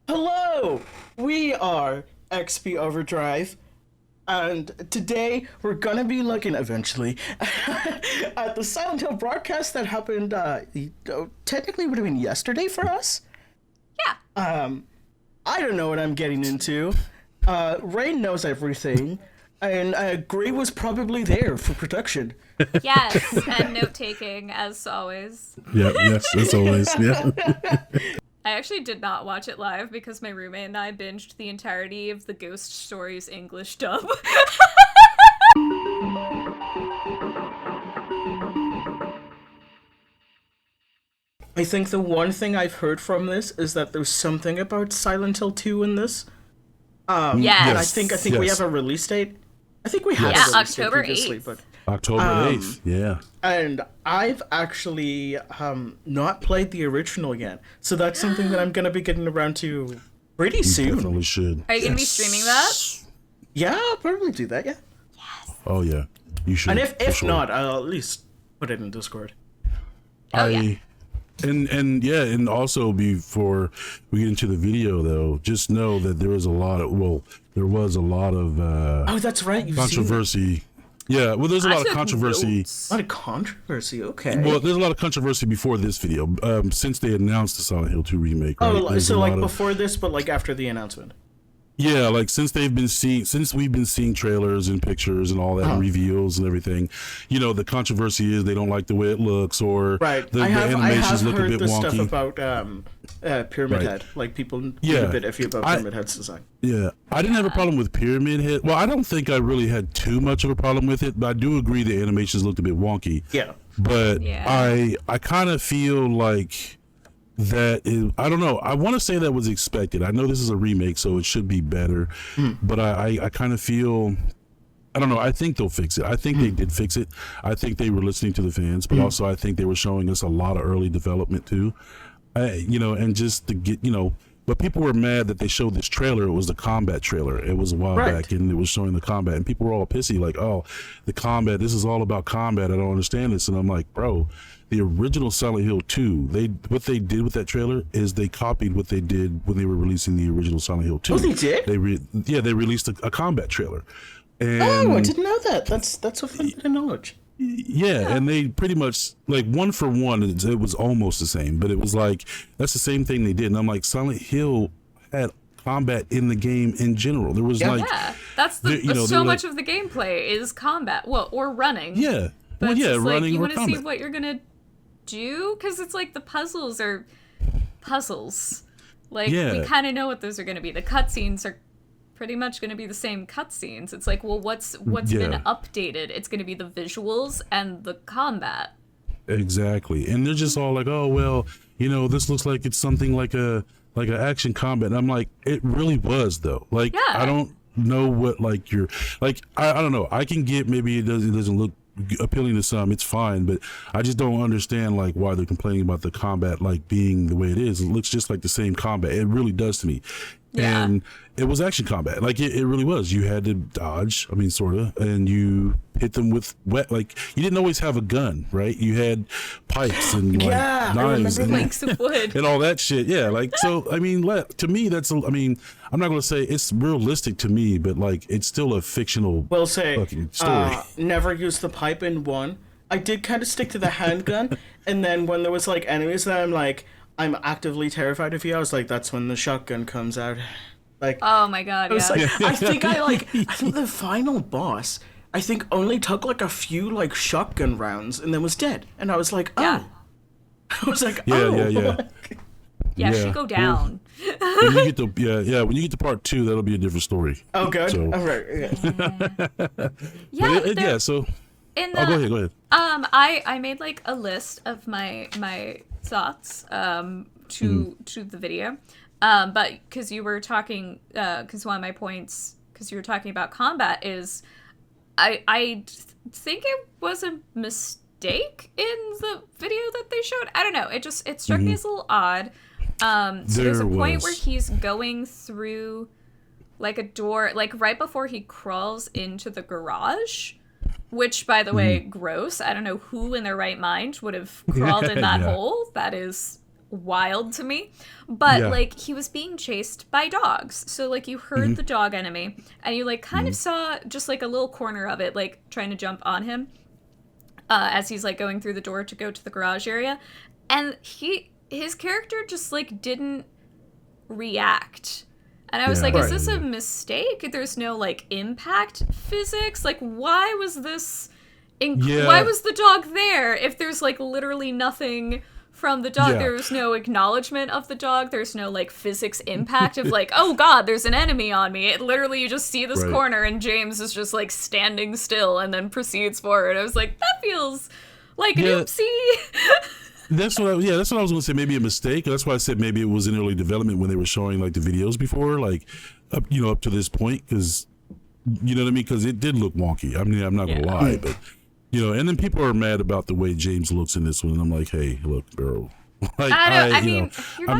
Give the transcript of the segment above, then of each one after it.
Hello! We are XP Overdrive, and today we're gonna be looking eventually at the Silent Hill broadcast that happened, technically would have been yesterday for us. Yeah. I don't know what I'm getting into. Rain knows everything, and Gray was probably there for protection. Yes, and note taking as always. Yeah, yes, as always. Yeah. I actually did not watch it live because my roommate and I binged the entirety of the Ghost Stories English dub. I think the one thing I've heard from this is that there's something about Silent Hill 2 in this. Yes. And I think we Yes. have a release date. I think we had Yeah, a release date October previously, 8th. but October 8th. Yeah. and I've actually not played the original yet, so that's something that I'm gonna be getting around to pretty You soon. definitely should. Are you going to be streaming that? Yeah, I'll probably do that. Yeah, Oh yeah. You should. and if for sure. not, I'll at least put it in Discord. Oh, yeah. And also before we get into the video though, just know that there was a lot of Oh, that's right. You've controversy. Yeah, well there's a I lot of took controversy. notes. seen a lot of controversy. Okay. Well, there's a lot of controversy before this video. Since they announced the Silent Hill 2 remake, right? oh, There's so a like lot of- before this, but like after the announcement. Yeah, like since we've been seeing trailers and pictures and all that and reveals and everything, you know, the controversy is they don't like the way it looks or Right. the I have animations look a heard bit the wonky. stuff about Pyramid Right. Head. Like people being Yeah. a bit iffy about Pyramid Head's design. Yeah, I didn't have a problem with Pyramid Head. Well, I don't think I really had too much of a problem with it, but I do agree the animations looked a bit wonky. Yeah. But Yeah. I kind of feel like that is, I don't know. I want to say that was expected. I know this is a remake, so it should be better. But I kind of feel, I don't know. I think they'll fix it. I think they did fix it. I think they were listening to the fans, but also I think they were showing us a lot of early development too. You know, and just to get, you know, but people were mad that they showed this trailer. It was the combat trailer. It was a while Right. back, and it was showing the combat, and people were all pissy, like, "Oh, the combat. This is all about combat. I don't understand this." And I'm like, "Bro, the original Silent Hill 2. What they did with that trailer is they copied what they did when they were releasing the original Silent Hill 2. Oh, they did? They released a combat trailer, and Oh, I didn't know that. That's a fun bit of knowledge. yeah, and they pretty much like one for one. It was almost the same, but it was like that's the same thing they did. And I'm like, Silent Hill had combat in the game in general. There was Yeah. like, Yeah, that's the you know, so they're much like- of the gameplay is combat. Well, or running. yeah, But well, it's yeah, just like, running you or want to see combat. what you're gonna do because it's like the puzzles are puzzles. Like we Yeah. kind of know what those are gonna be. The cutscenes are pretty much gonna be the same cutscenes. It's like, well, what's been Yeah. updated? It's gonna be the visuals and the combat. Exactly, and they're just all like, "Oh well, you know, this looks like it's something like a action combat." And I'm like, it really was though. Like, Yeah. I don't know what like you're like. I don't know. I can get maybe it doesn't look appealing to some. It's fine, but I just don't understand like why they're complaining about the combat like being the way it is. It looks just like the same combat. It really does to me. Yeah. And it was action combat. Like it really was. You had to dodge, I mean sorta, and you hit them with like you didn't always have a gun, right? You had pipes and like Yeah, I knives remember and, Planks of wood. and all that shit. Yeah, like so I mean to me that's I mean, I'm not gonna say it's realistic to me, but like it's still a fictional Will say, fucking story. never use the pipe in one. I did kind of stick to the handgun, and then when there was like enemies that I'm actively terrified of you, I was like, that's when the shotgun comes out. Like, Oh my god, I was yeah. like, I think the final boss, I think only took like a few like shotgun rounds and then was dead. And I was like, oh. Yeah. I was like, Yeah, oh. yeah. Yeah, Yeah. she go down. When you get to when you get to part 2, that'll be a different story. Oh, good. So- All right. Yeah. Yeah, But there- so in the, oh, go ahead. I made like a list of my thoughts to the video, but because you were talking, because one of my points, because you were talking about combat, is I think it was a mistake in the video that they showed. I don't know. It struck me as a little odd. So there's a There point was. where he's going through like a door, like right before he crawls into the garage. Which, by the way, gross. I don't know who in their right mind would have crawled in that Yeah. hole. That is wild to me. But Yeah. like he was being chased by dogs. So like you heard the dog enemy and you like kind of saw just like a little corner of it like trying to jump on him as he's like going through the door to go to the garage area. And his character just like didn't react. And I was like, is this a mistake? There's no like impact physics? Like why was this why was the dog there if there's like literally nothing from the dog? There was no acknowledgement of the dog. There's no like physics impact of like, oh god, there's an enemy on me. It literally, you just see this corner and James is just like standing still and then proceeds forward. I was like, that feels like an oopsie. That's what I was going to say. Maybe a mistake. That's why I said maybe it was in early development when they were showing like the videos before, like up to this point, because you know what I mean? Because it did look wonky. I mean, I'm not going to lie, but and then people are mad about the way James looks in this one, and I'm like, hey, look, bro. Like, I mean,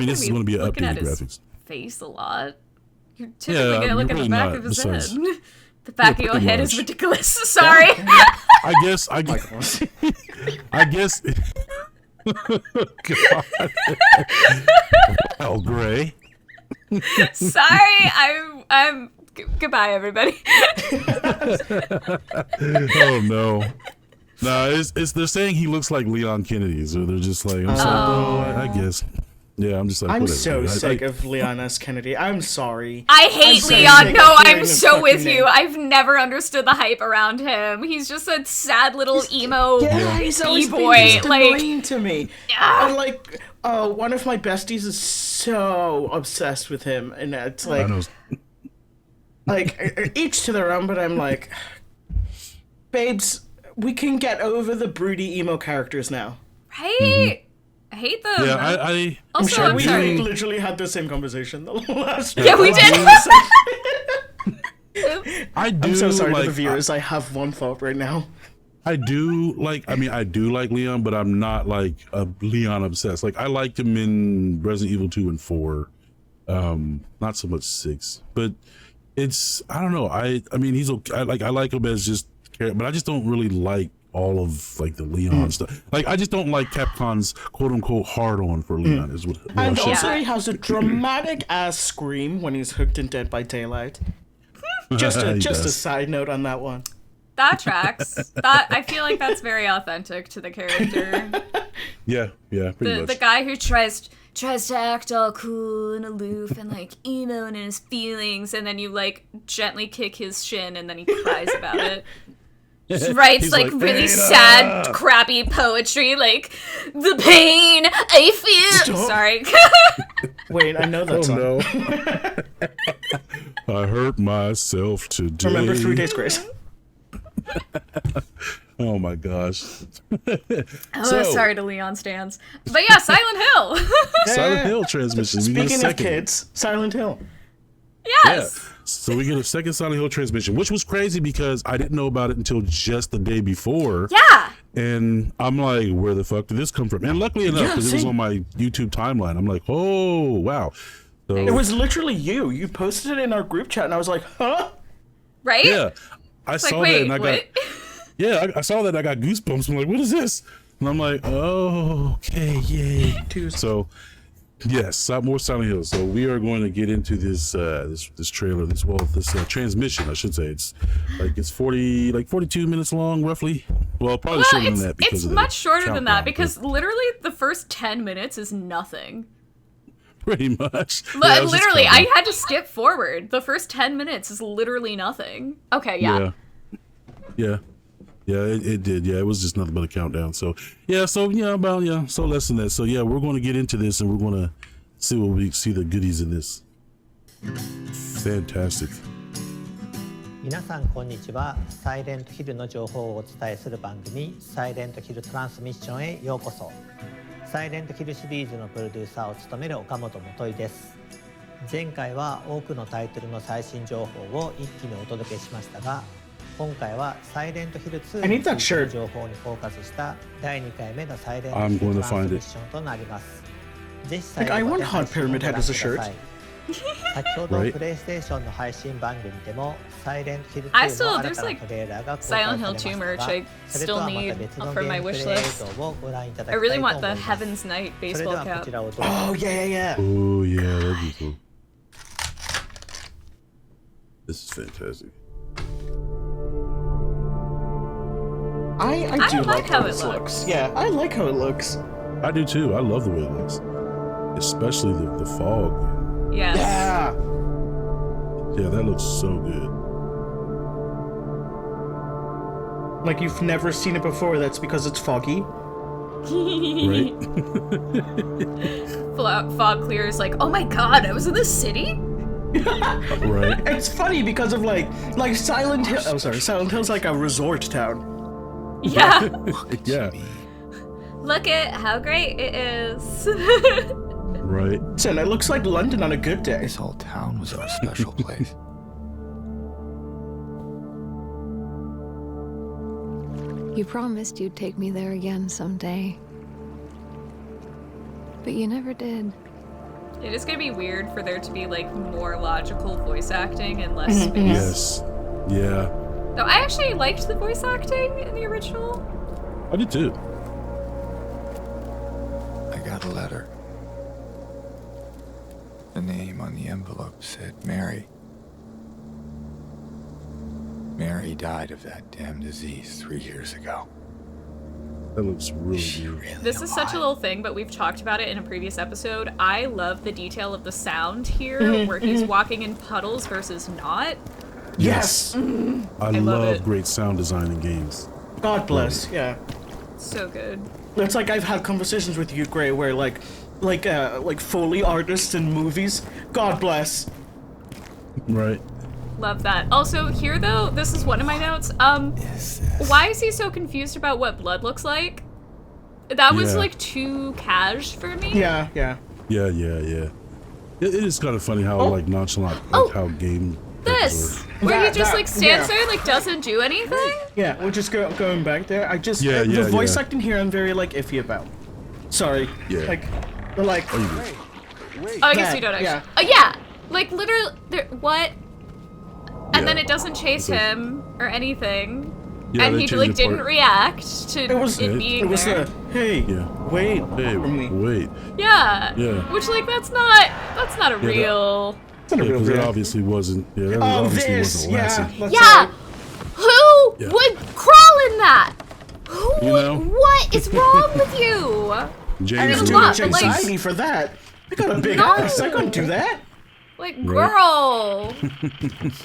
this is going to be looking updated at his graphics. face a lot. You're typically going to look at the back of his head. Besides- The back of your head is much. ridiculous. Sorry. I guess. I guess. God. Wow, Gray. Sorry. I'm. Goodbye, everybody. Oh no. No, it's they're saying he looks like Leon Kennedy, so they're just like, I'm sorry, bro, I guess. Yeah, I'm just like, I'm whatever. so dude. sick of Leon S. Kennedy. I'm sorry. I hate so Leon. sick No, of hearing I'm his so with fucking you. name. I've never understood the hype around him. He's just a sad little emo He's always been e-boy. just Like, annoying to me. Yeah. And like, one of my besties is so obsessed with him, and it's I like, know. each to their own. But I'm like, babes, we can get over the broody emo characters now. right? I hate them. Yeah, I Also, Sure, I'm we sorry. literally had the same conversation the last. Yeah, we did. I do. I'm so sorry like, to the viewers. I have one thought right now. I do like. I mean, I do like Leon, but I'm not like a Leon obsessed. Like I liked him in Resident Evil 2 and 4. Not so much 6, but it's I don't know. I mean, he's okay. I like him as just, but I just don't really like all of like the Leon stuff. Like I just don't like Capcom's quote unquote hard on for Leon. Is what I And should also, say. he has a dramatic ass scream when he's hooked in Dead by Daylight. Just He a does. side note on that one. That tracks. That I feel like that's very authentic to the character. Yeah, pretty much. The guy who tries to act all cool and aloof and like emo and in his feelings, and then you like gently kick his shin, and then he cries about it. Just writes He's like like, really "Beta!" sad, crappy poetry, like the pain I feel. Stop. Sorry. Wait, I know that Oh song. no. I hurt myself today. Remember 3 Days Grace? Oh my gosh. Oh, So- sorry to Leon stands. But yeah, Silent Hill. Silent Hill transmission. We get a Speaking of second. kids, Silent Hill. Yes. Yeah. So we get a second Silent Hill transmission, which was crazy because I didn't know about it until just the day before. Yeah. And I'm like, where the fuck did this come from? And luckily enough, Yeah, because it was same. on my YouTube timeline, I'm like, oh, wow. So, It was literally you. You posted it in our group chat, and I was like, huh? Right? yeah. I It's saw like, that wait, and I what? got, yeah, I saw that. I got goosebumps. I'm like, what is this? And I'm like, oh, okay, yay. So, yes, more Silent Hill. So we are going to get into this this trailer, this transmission, I should say. It's 42 minutes long, roughly. Well, probably Well, shorter than that because it's of the much shorter than that countdown, because literally the first 10 minutes is nothing. but pretty much. Yeah, it was just Literally, I countdown. had to skip forward. The first 10 minutes is literally nothing. Okay, yeah. Yeah, it did. Yeah, it was just nothing but a countdown. So so less than that. So yeah, we're going to get into this and we're going to see the goodies in this. Fantastic. 皆さんこんにちは。サイレントヒルの情報をお伝えする番組サイレントヒルトランスミッションへようこそ。サイレントヒルシリーズのプロデューサーを務める岡本元井です。前回は多くのタイトルの最新情報を一気にお届けしましたが、今回はサイレントヒル2 I に need つ that いて shirt. の情報にフォーカスした第2回目のサイレント I'm ヒル going ト to ランス find ミ it. ッションとなります。ぜひ Like, I want Hot Pyramid Head as a shirt. 先ほど Right. プレイステーションの配信番組でもサイレントヒル I 2 still の新 there's たな like トレーラーが公開 Silent され Hill ま 2 した merch が I それと still はまた need 別の for ゲ my ームプ wish レイ映 list. 像をご覧いただ I きた really いと want 思 the います Heaven's Night それで baseball はこ cap. ちらをどうぞ Oh yeah. Oh yeah, that'd be cool. This is fantastic. I do like how it this looks. Yeah, I like how it looks. I do too. I love the way it looks, especially the fog. Yes. Yeah. Yeah, that looks so good. Like you've never seen it before. That's because it's foggy. Right? Fog clears like, oh my god, I was in the city? Right. It's funny because of like Silent Hill. Oh, sorry, Silent Hill's like a resort town. Yeah. Yeah. Look at how great it is. Right. Listen, it looks like London on a good day. This whole town was our special place. You promised you'd take me there again someday. But you never did. It is gonna be weird for there to be like more logical voice acting and less space. Yes. Yeah. Though I actually liked the voice acting in the original. I did too. I got a letter. The name on the envelope said Mary. Mary died of that damn disease 3 years ago. That looks really She good. really This is such a alive? little thing, but we've talked about it in a previous episode. I love the detail of the sound here, where he's walking in puddles versus not. Yes. I love love it. great sound design in games. God bless. Yeah. So good. It's like I've had conversations with you, Gray, where like Foley artists in movies. God bless. Right. Love that. Also, here though, this is one of my notes. Why is he so confused about what blood looks like? That was Yeah. like too cash for me. Yeah. Yeah. Yeah. It is kind of funny how Oh. like nonchalant, like Oh. how game. This, where he just like stands yeah. there, like doesn't do anything. Yeah. We're just going back there. I just Yeah, the voice yeah. acting here I'm very like iffy about. Sorry. Yeah. Like Oh, you did. Oh, I guess That, you don't actually. yeah. Oh yeah, like literally, what? And then Yeah. it doesn't chase Okay. him or anything, Yeah, and they he changed like the didn't part. react to It was- it being it was there. hey, Yeah. wait Hey, for me. wait. Yeah. Yeah. Which like that's not a that- real. It's not a Yeah, real because it real. obviously wasn't. Yeah, that Oh, obviously this, wasn't yeah. Lassie. That's Yeah. right. Who Yeah. would crawl in that? Who You would? know? What is wrong with you? James I mean, have Woods too lot, much but, like- anxiety for that. I got a big No. ass. I couldn't do that. Like, Right. girl.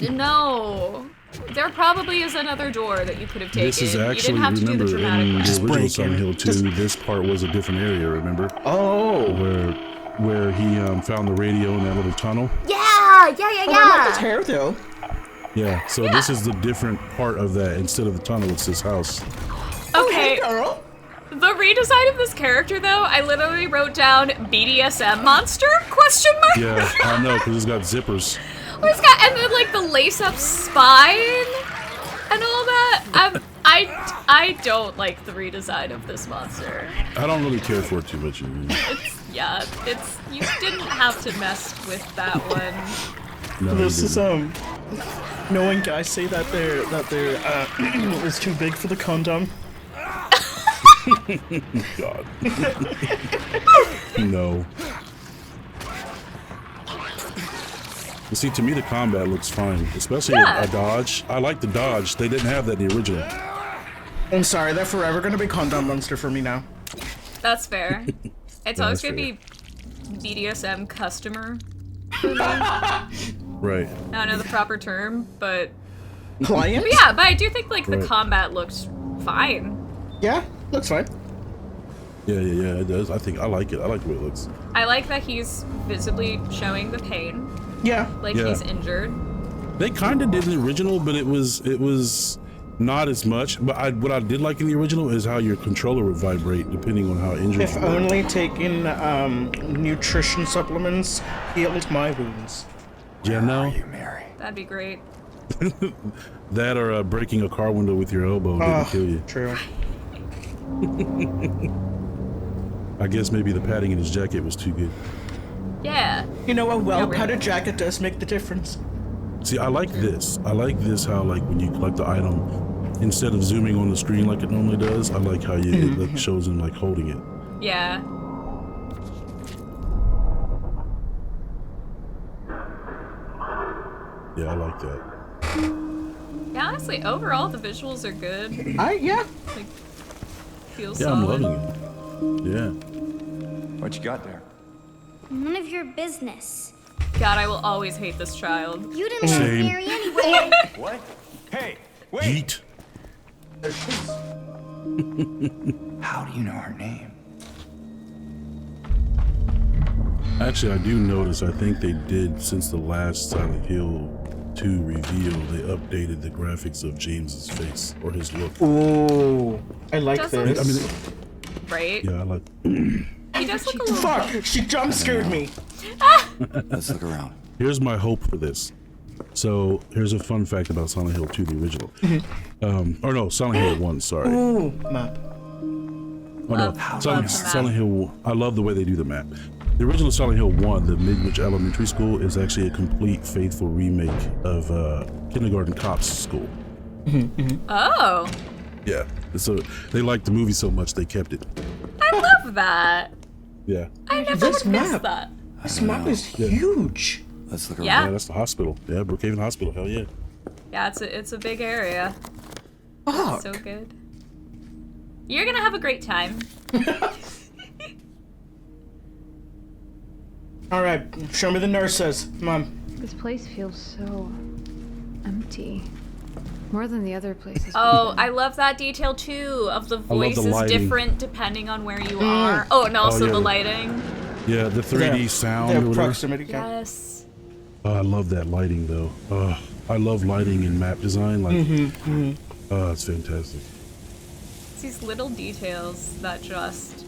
No. There probably is another door that you could have taken. This is You actually, didn't have to do the remember, dramatic in one. the original break Silent in. Hill 2, Just- this part was a different area, remember? Oh. Where he found the radio in that little tunnel. Yeah. I like his hair though. Yeah, so this is the different part of that. Instead of the tunnel, it's his house. Okay. Hey, girl. The redesign of this character, though, I literally wrote down BDSM monster? Question mark. Yeah, I know, because it's got zippers. Oh, it's got, and then like the lace-up spine and all that. I don't like the redesign of this monster. I don't really care for it too much. It's you didn't have to mess with that one. No, This you is didn't. knowing guys say that they're is too big for the condom. God. No. You see, to me, the combat looks fine, especially Yeah. a dodge. I like the dodge. They didn't have that in the original. I'm sorry, they're forever gonna be condom monster for me now. That's fair. It's Yeah, always that's gonna be BDSM customer. Right. I don't know the proper term, but Client? yeah, but I do think like the Right. combat looks fine. Yeah, looks fine. Yeah, it does. I like it. I like the way it looks. I like that he's visibly showing the pain, Yeah. like Yeah. he's injured. They kind of did in the original, but it was not as much. But what I did like in the original is how your controller would vibrate depending on how injured If you were. only taking nutrition supplements healed my wounds. Yeah, Are no. you Mary? That'd be great. That or breaking a car window with your elbow didn't kill you. True. I guess maybe the padding in his jacket was too good. Yeah. You know, a well-padded jacket does make the difference. See, I like this. I like this how like when you collect the item, instead of zooming on the screen like it normally does, I like how it like, shows him like holding it. Yeah. Yeah, I like that. Yeah, honestly, overall the visuals are good. Yeah. Like, feels Yeah, solid. I'm loving it. Yeah. What you got there? None of your business. God, I will always hate this child. You didn't want to Same. marry anyway. What? Hey, wait! Yeet. How do you know her name? Actually, I do notice, I think they did, since the last Silent Hill 2 reveal, they updated the graphics of James's face, or his look. Ooh, I like Doesn't- this. I mean, Right? yeah, I like. He does look a little... Fuck! She jump scared me. Let's look around. Here's my hope for this. So, here's a fun fact about Silent Hill 2, the original. Or no, Silent Hill 1, sorry. Ooh, map. Oh no, love the map. Silent Hill, I love the way they do the map. The original Silent Hill 1, the Midwich Elementary School, is actually a complete faithful remake of Kindergarten Cop's school. Oh, Yeah, so they liked the movie so much they kept it. I love that. Yeah, I never This would have map. missed that. This map is huge. Let's look around. Yeah. yeah, that's the hospital. Yeah, Brookhaven Hospital, hell yeah. Yeah, it's a big area. Fuck. So good. You're gonna have a great time. All right, show me the nurses, Mom. This place feels so empty. More than the other places. Oh, I love that detail too. Of the love the voice is lighting. different depending on where you are. Oh, and also yeah. the lighting. Yeah, the 3D sound or The whatever. proximity count. Yes. Oh, I love that lighting though. I love lighting in map design. Like, oh, it's fantastic. It's these little details that just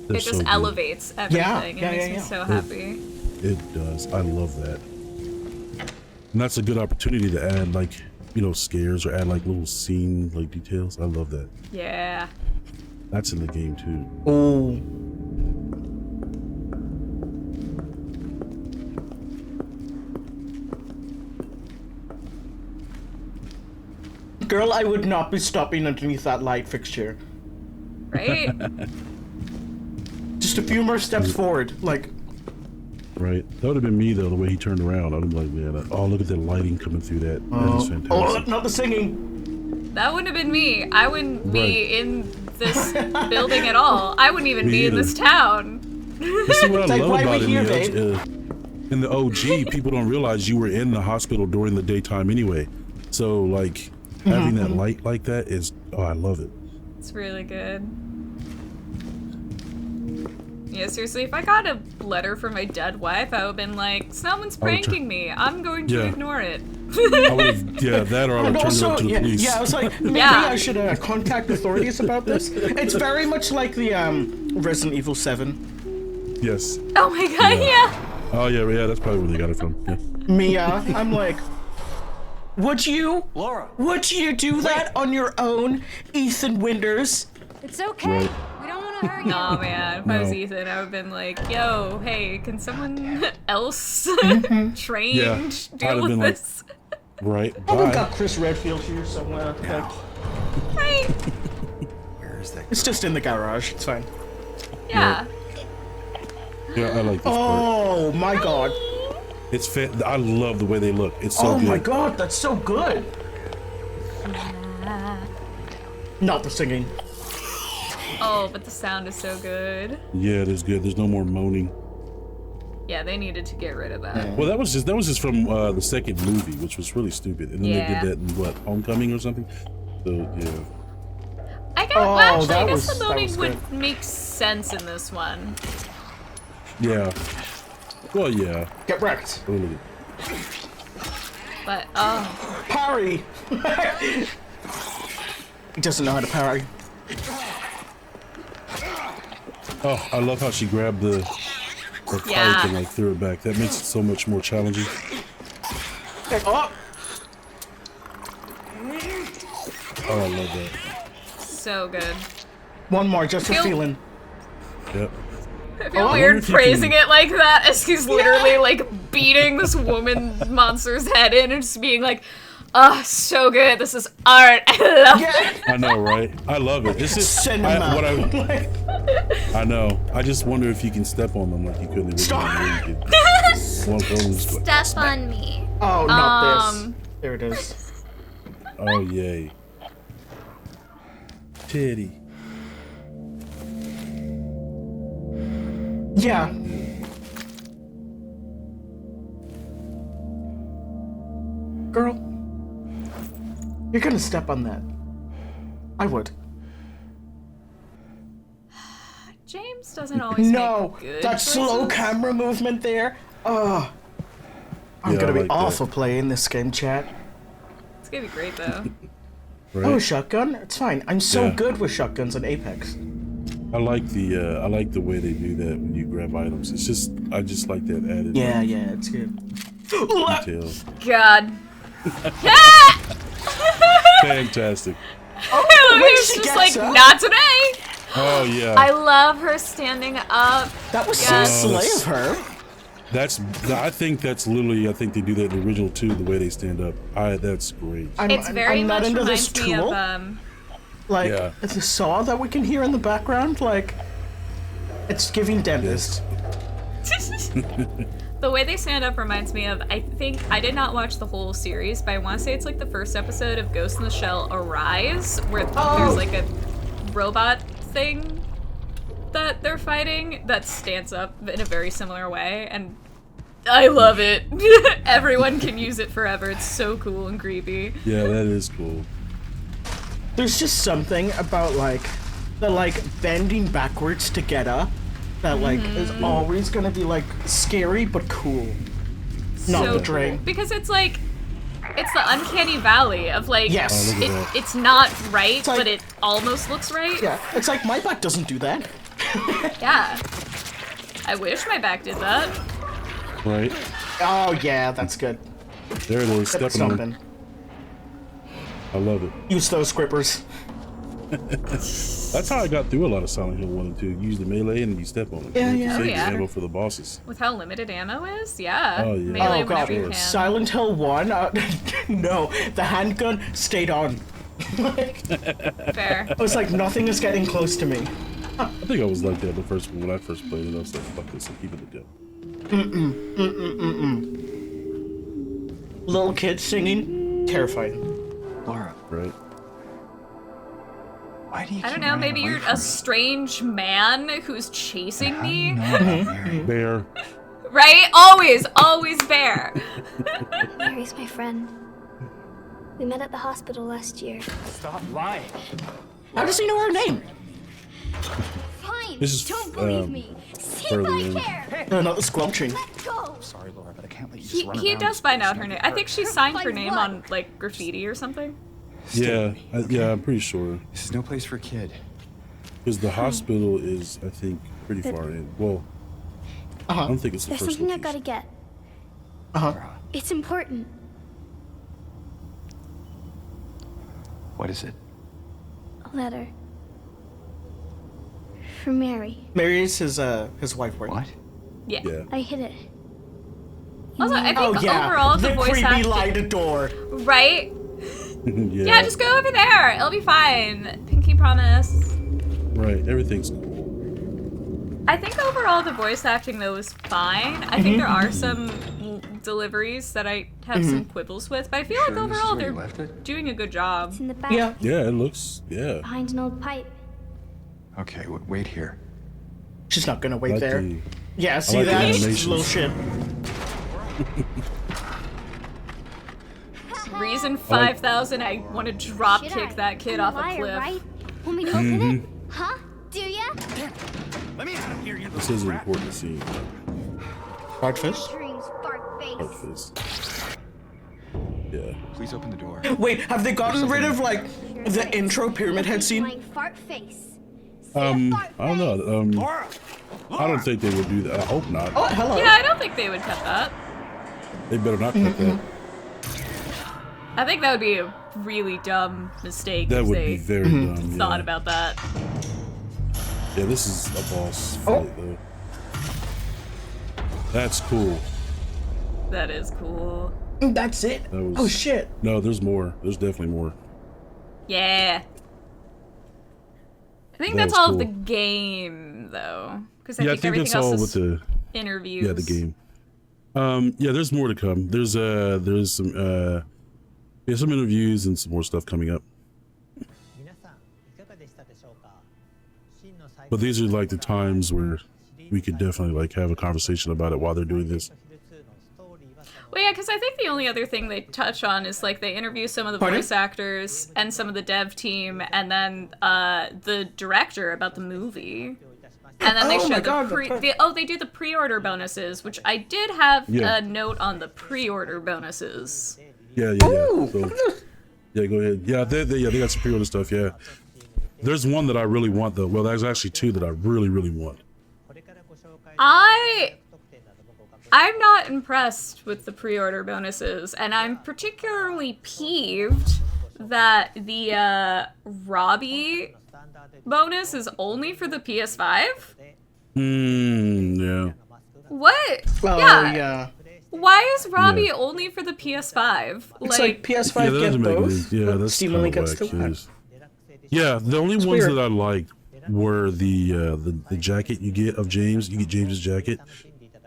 They're it just so good. elevates everything. Yeah, It yeah, makes yeah, me yeah. so happy. It does. I love that. And that's a good opportunity to add like, you know, scares or add like little scene like details. I love that. Yeah. That's in the game too. Ooh. Girl, I would not be stopping underneath that light fixture. Right? Just a few more steps forward, like. Right. That would have been me though, the way he turned around. I'd be like, man, oh look at that lighting coming through that. That is fantastic. Oh, not the singing. That wouldn't have been me. I wouldn't Right. be in this building at all. I wouldn't even Me be in either. this town. You see what I like, love why about we it here, in the OG, people don't realize you were in the hospital during the daytime anyway. So like having that light like that is, oh, I love it. It's really good. Yeah, seriously, if I got a letter from my dead wife, I would have been like, someone's I would pranking me. I'm going to Yeah. ignore it. I would have, yeah, that or I would And turn it also, up to the yeah, police. yeah, I was like, maybe Yeah. I should contact authorities about this. It's very much like the Resident Evil 7. Yes. Oh my god, yeah. Oh yeah, that's probably where they got it from. Yeah. Mia, I'm like, would you Laura! do that on your own, Ethan Winters? It's okay. Right. We don't want to hurt you. Nah, man. If I was No. Ethan, I would have been like, yo, hey, can someone else trained Yeah, I'd deal have with been like- this? Right. Oh, we've Bye. got Chris Redfield here somewhere. Like, Right? Where is that? it's just in the garage. It's fine. Yeah. Yeah, I like this part. Oh my god. It's I love the way they look. It's so Oh good. my god, that's so good. Not the singing. Oh, but the sound is so good. Yeah, it is good. There's no more moaning. Yeah, they needed to get rid of that. Well, that was just from the second movie, which was really stupid. And then Yeah. they did that in what, Homecoming or something. So yeah. I guess, Oh, well, actually, that I guess was- the that moaning was would good. make sense in this one. Yeah. Well, yeah. Get wrecked. Oh, look at- But, oh, Parry. He doesn't know how to parry. Oh, I love how she grabbed the pipe Yeah. and like threw it back. That makes it so much more challenging. Hey, oh. Oh, I love that. so good. One more, just for Kill. feeling. Yep. I feel Oh, I wonder weird if you phrasing can- it like that as he's literally like beating this woman monster's head in and just being like, oh, so good. This is art. I love it. Yeah. I know, right? I love it. It's just Cinema. I know. I just wonder if you can step on them like you could in the original. Stop. where you could walk over and Step on me. Oh, not this. There it is. Oh yay. Titty. Yeah. Girl, you're gonna step on that. I would. James doesn't always No, make good that slow choices. camera movement there. Oh, I'm Yeah, gonna I be like that. awful playing this game, chat. It's gonna be great though. Right? Oh, shotgun? It's fine. I'm so Yeah. good with shotguns in Apex. I like the way they do that when you grab items. It's just I just like that added Yeah, yeah, it's good. detail. God. Fantastic. He's she just gets like, up. not today. Oh yeah. I love her standing up. That was Yes. so slay of her. I think that's literally. I think they do that in the original too. The way they stand up. That's great. It's very I'm not much into this reminds me tool. of Like, Yeah. it's a saw that we can hear in the background. Like, it's giving dentist. the way they stand up reminds me of, I think I did not watch the whole series, but I want to say it's like the first episode of Ghost in the Shell Arise, where there's like a robot thing that they're fighting that stands up in a very similar way, and I love it. Everyone can use it forever. It's so cool and creepy. Yeah, that is cool. There's just something about like the like bending backwards to get up that like is always gonna be like scary but cool. Not So the drain. cool. Because it's like, it's the uncanny valley of like, Yes. Oh, look at that. it's not right, like- but it almost looks right. Yeah, it's like my back doesn't do that. Yeah. I wish my back did that. Right. Oh yeah, that's good. There it is. Hip Stepping on it. stomping. I love it. Use those scrippers. That's how I got through a lot of Silent Hill 1 and 2. You use the melee and you step on it. Yeah, You yeah. save Oh, your yeah. ammo for the bosses. With how limited ammo is? Yeah. Oh, yeah. Melee Oh god, whenever you can. Silent Hill 1? No, the handgun stayed on. Fair. I was like, nothing is getting close to me. I think I was like that the first one when I first played it. I was like, fuck this, I'm keeping it down. Little kids singing, terrifying. Laura, Right? why do you I don't keep know, running maybe away you're from a me? strange man who's chasing me. Bear. Right? Always bear. Mary's my friend. We met at the hospital last year. Stop lying. How does he know her name? Fine. This is, Don't believe um, me. See if further I in. care. No, not the squelching. Let go. Sorry, Laura, but I can't let you just He, run he around does this find place out her and name. get I think hurt. she signed her Like name what? on like graffiti or something. Yeah, yeah, I'm pretty sure. This is no place for a kid. Because the hospital is, I think, pretty far in. Well, I don't think it's the There's first something I location. gotta get. Laura, It's important. what is it? A letter. For Mary. Mary's his wife, right? What? Yeah. Yeah. I hid it. Also, I Oh think yeah, overall the voice creepy acting, lighted door. right? Yeah. Yeah, just go over there. It'll be fine. Pinky promise. Right, everything's cool. I think overall the voice acting though is fine. I think there are some deliveries that I have some quibbles with, but I feel like Sure this is overall where you they're left it? doing a good job. It's in the back. Yeah. Yeah, it looks, yeah. Behind an old pipe. Okay, wait here. She's not gonna wait Like there. the- Yeah, see like the that? animations. Little shit. Reason 5,000, I want to drop Should kick I? that kid I'm off a liar, cliff. Right? Want me to open it? Huh? Do ya? This is an important scene. Hard fist? Dreams, fart face. Like this. Yeah. Please open the door. Wait, have they gotten rid of like the intro Pyramid Head scene? Flying fart face. I don't know. I don't think they would do that. I hope not. Oh, hello. Yeah, I don't think they would cut that. They better not cut that. I think that would be a really dumb mistake That if would they be very dumb. thought Yeah. about that. Yeah, this is a boss Oh. fight though. That's cool. That is cool. That's it. Oh shit. No, there's more. There's definitely more. Yeah. I think That that's was all cool. of the game, though. Because I Yeah, I think think everything that's all else with is the interviews. the game. Yeah, there's more to come. There's some interviews and some more stuff coming up. 皆さんいかがでしたでしょうか。真の最 But these are like the times where we could definitely like have a conversation about it while they're doing this. Well, yeah, because I think the only other thing they touch on is like they interview some of the Pardon? voice actors and some of the dev team, and then the director about the movie. And then they Oh show my the God, they do the pre-order bonuses, which I did have Yeah. a note on the pre-order bonuses. Yeah. Ooh, So, look at this. yeah, go ahead. Yeah, they got some pre-order stuff. Yeah, there's one that I really want though. Well, there's actually two that I really want. I'm not impressed with the pre-order bonuses, and I'm particularly peeved that the Robbie bonus is only for the PS5. Yeah. What? Oh yeah. yeah. Why is Robbie Yeah. only for the PS5? It's like PS5 Yeah, that get doesn't make any. both. Yeah, but that's Steam kind only of gets whack. the one. Yeah, the only ones weird. that I liked were the jacket you get of James. You get James's jacket,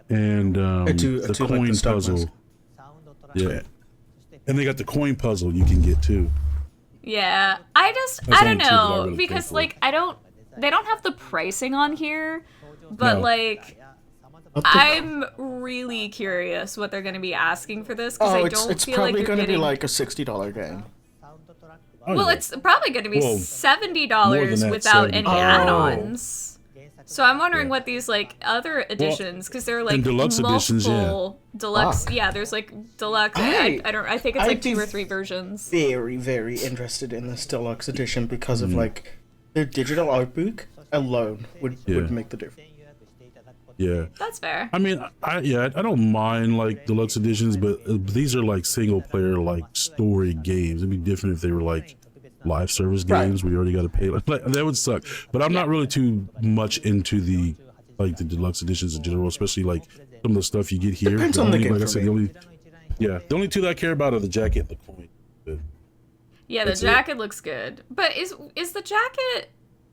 and I do the like the coin stock puzzle. ones. Yeah, and they got the coin puzzle you can get too. Yeah, I That's don't only two that I know really because paid for. like they don't have the pricing on here, but No. like I'm really curious what they're going to be asking for this because Oh, I it's don't it's feel like probably you're going to getting. be like a $60 game. Oh, Well, yeah. it's probably going to be Well, $70 more than that, without 70. any Oh. add-ons. So I'm wondering Yeah. what these like other editions because they're like and deluxe editions, yeah. multiple deluxe. Fuck. Yeah, there's like deluxe. I- I don't. I think it's I'd like be 2 or 3 versions. Very, very interested in this deluxe edition because Mm-hmm. of like the digital art book alone would Yeah. make the difference. Yeah. That's fair. I mean, I don't mind like deluxe editions, but these are like single player like story games. It'd be different if they were like live service Right. games where you already got to pay. Like that would suck. But I'm not really too much into the deluxe editions in general, especially like some of the stuff you get here. Depends on the game like I for said, me. the only two that I care about are the jacket and the coin. But Yeah, the That's it. jacket looks good. But is the jacket?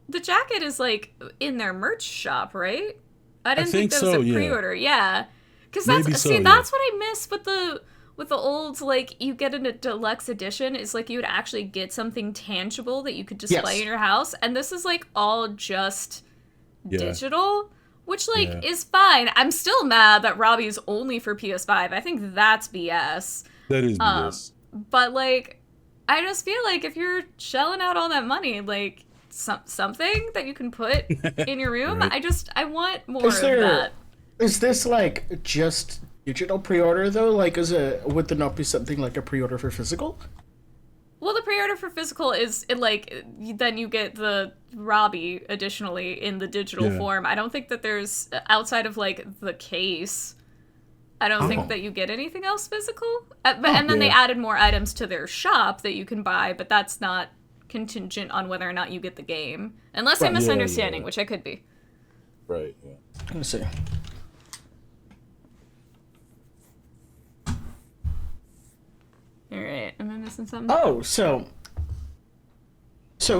The jacket is like in their merch shop, right? I didn't think think that was so, a yeah. pre-order. Yeah, because Maybe that's so, see yeah. that's what I miss with the old like you get in a deluxe edition is like you would actually get something tangible that you could display Yes. in your house, and this is like all just Yeah. digital. Which like Yeah. is fine. I'm still mad that Robbie's only for PS5. I think that's BS. that is BS. But like, I just feel like if you're shelling out all that money, like something that you can put in your room, Right. I want more Is of there? that. Is this like just digital pre-order though? Like, would there not be something like a pre-order for physical? Well, the pre-order for physical is then you get the Robbie additionally in the digital Yeah. form. I don't think that there's outside of like the case. I don't Oh. think that you get anything else physical. And then they Yeah. added more items to their shop that you can buy, but that's not contingent on whether or not you get the game, unless I'm Right. misunderstanding, Yeah. which I could be. Right. Yeah. Let me see. All right, am I missing something? Oh, so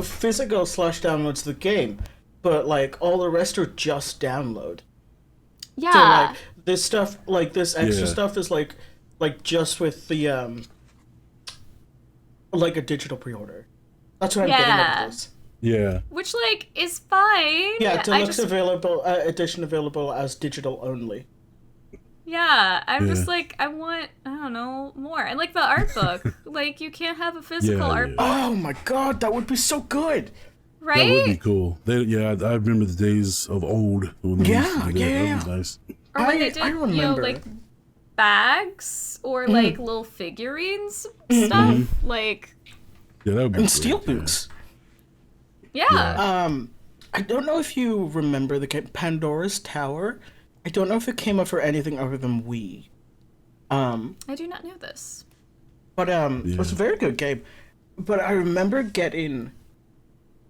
physical / downloads the game, but like all the rest are just download. Yeah. So like this stuff, like this extra Yeah. stuff is like just with the like a digital pre-order. That's what I'm getting Yeah. at with this. Yeah. Which like is fine. Yeah, I deluxe just, available edition available as digital only. yeah, I'm Yeah. just like I want I don't know more. And like the art book, like you can't have a physical Yeah, art yeah. book, Oh my god, that would be so good. right? That would be cool. I remember the days of old when they used to do that. Yeah, That would be nice. Or when they I did, you know, remember. like bags or Mm-hmm. like little figurines stuff. Like Yeah, that would be And great, steelbooks. yeah. I don't know if you remember the game Pandora's Tower. I don't know if it came out for anything other than Wii. I do not know this. But it was a very good game. But I remember getting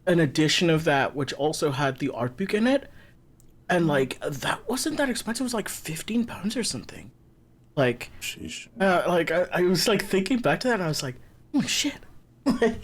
an edition of that which also had the art book in it. and like that wasn't that expensive. It was like £15 or something. Like, Sheesh. I was like thinking back to that, and I was like, oh shit. Like,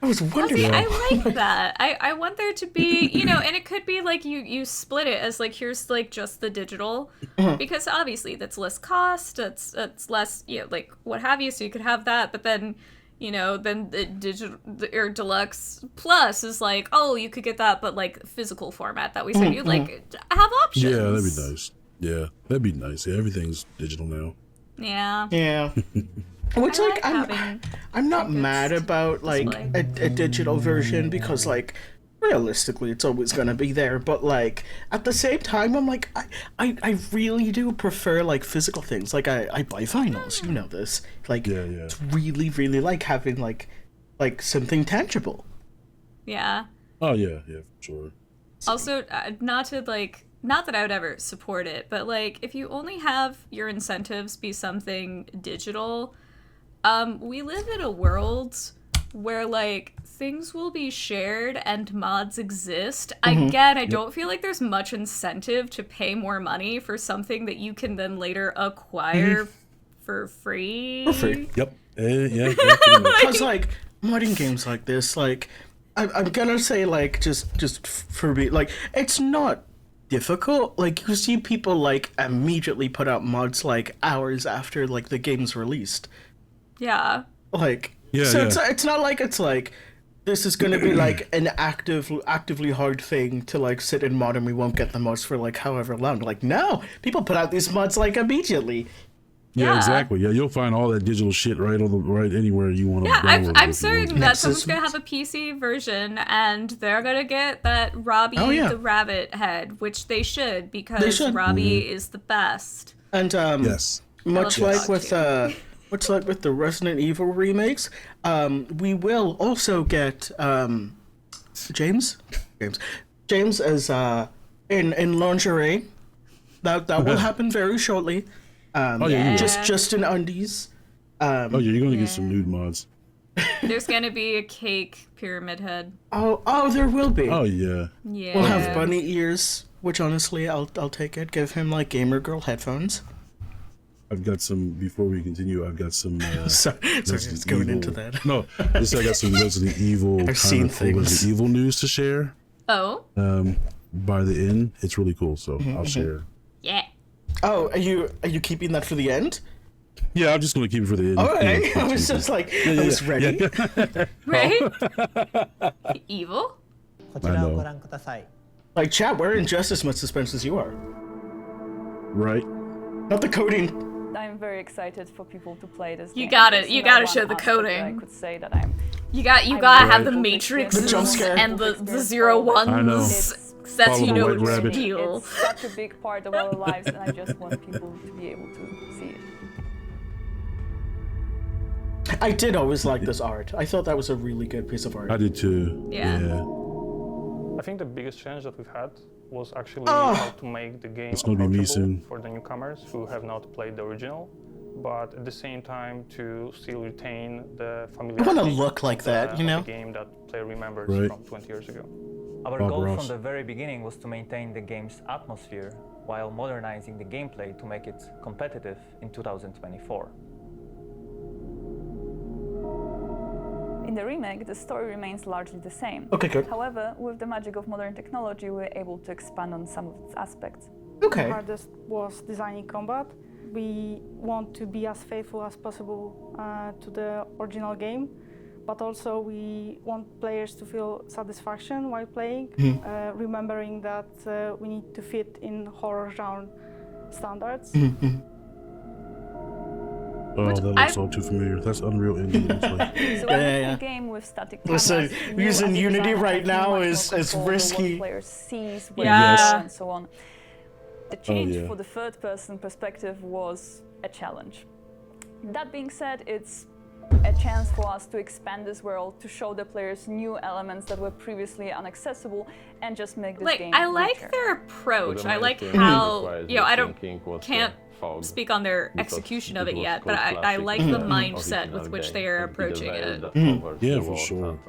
I was wondering. See, I like that. I want there to be, you know, and it could be like you split it as like here's like just the digital, because obviously that's less cost. It's less, you know, like what have you. So you could have that, but then, you know, then the digital or deluxe plus is like, oh, you could get that, but like physical format that we send you. Like have options. Yeah, that'd be nice. Yeah, that'd be nice. Yeah, everything's digital now. Yeah. Yeah. Which, I like, having I'm not good mad about, like, display. a digital version because, like, realistically, it's always going to be there. But, like, at the same time, I'm like, I really do prefer, like, physical things. Like, I buy vinyls, you know this. Like, Yeah. it's really, really like having, like something tangible. Yeah. Oh yeah, for sure. Also, not that I would ever support it, but like if you only have your incentives be something digital, we live in a world where like things will be shared and mods exist. Again, I don't feel like there's much incentive to pay more money for something that you can then later acquire for free. Yep. Yeah. Pretty much. Because, like, modding games like this, like, I'm gonna say, like, just for me, like, it's not difficult. Like, you see people, like, immediately put out mods, like, hours after, like, the game's released. Yeah. Like, Yeah, so yeah. it's not like it's like, this is gonna be, like, an actively hard thing to, like, sit and mod and we won't get the mods for, like, however long. Like, no! People put out these mods, like, immediately. Yeah, Yeah. exactly. Yeah, you'll find all that digital shit right anywhere you want to. Yeah, I'm if you certain want. that someone's gonna have a PC version and they're gonna get that Robbie yeah. the Rabbit head, which they should because should. Robbie is the best. And, Yes. much I love like the with dog, much like with the Resident Evil remakes, we will also get James as in lingerie. That will happen very shortly. Oh yeah. You Just in undies. Oh yeah, you're gonna get some nude mods. There's gonna be a cake pyramid head. Oh, there will be. Oh yeah. Yeah. We'll have bunny ears, which honestly I'll take it. Give him like gamer girl headphones. I've got some. Before we continue, I've got some. Sorry, it's going into that. No, I got some Resident Evil. I've seen things. Resident Evil news to share. Oh. By the end, it's really cool. So I'll share. Yeah. Oh, are you keeping that for the end? Yeah, I'm just gonna keep it for the end. All right. I was just like, I was ready. Right? Evil? こちらをご覧ください。 Like, chat, we're in just as much suspense as you are. Right. Not the coding. I'm very excited for people to play this game. You gotta There's no one show the aspect coding. that I could say that I'm You gotta Right. have the Full matrix experience. The jump scare. and the zero I know. ones. That's Follow you the know White it's Rabbit. real. It's such a big part of our lives, and I just want people to be able to see it. I did always like this art. I thought that was a really good piece of art. I did too. Yeah. I think the biggest challenge that we've had was actually Oh. how to make the game It's gonna be me approachable soon. for the newcomers who have not played the original, but at the same time to still retain the familiarity look like of that, the- you of know? the game that player remembers Right. from 20 years ago. Our Bob goal Ross. from the very beginning was to maintain the game's atmosphere while modernizing the gameplay to make it competitive in 2024. In the remake, the story remains largely the same. Okay, good. However, with the magic of modern technology, we were able to expand on some of its aspects. Okay. Hardest was designing combat. We want to be as faithful as possible to the original game, but also we want players to feel satisfaction while playing, remembering that we need to fit in horror genre standards. Oh, Which that looks all too familiar. That's Unreal Engine. It's like, So when yeah. a game with static Listen, cameras, you using as a Unity designer right can now much more is control over risky. What player sees, where Yeah. they go, and so on. The change yeah. for the third-person perspective was a challenge. That being said, it's a chance for us to expand this world, to show the players new elements that were previously inaccessible, and just make this Like game I like richer. their approach. I like how I don't can't speak on their execution of it yet, but I like the mindset with which they are approaching it. Yeah, for sure.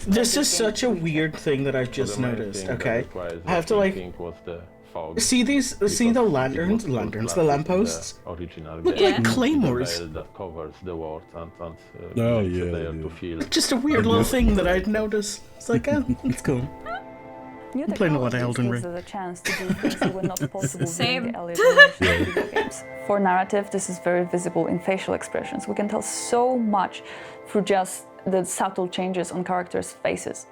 This is such a weird thing that I've just noticed, okay? I have to like see the the lampposts look like claymores. Oh yeah. Just a weird little thing that I'd noticed. It's like, oh, it's cool. New I'm playing a lot of technologies Elden gives Ring. us a chance to do things that were not possible Same. during the earlier generations of video games. For narrative, this is very visible in facial expressions. We can tell so much through just the subtle changes on characters' faces.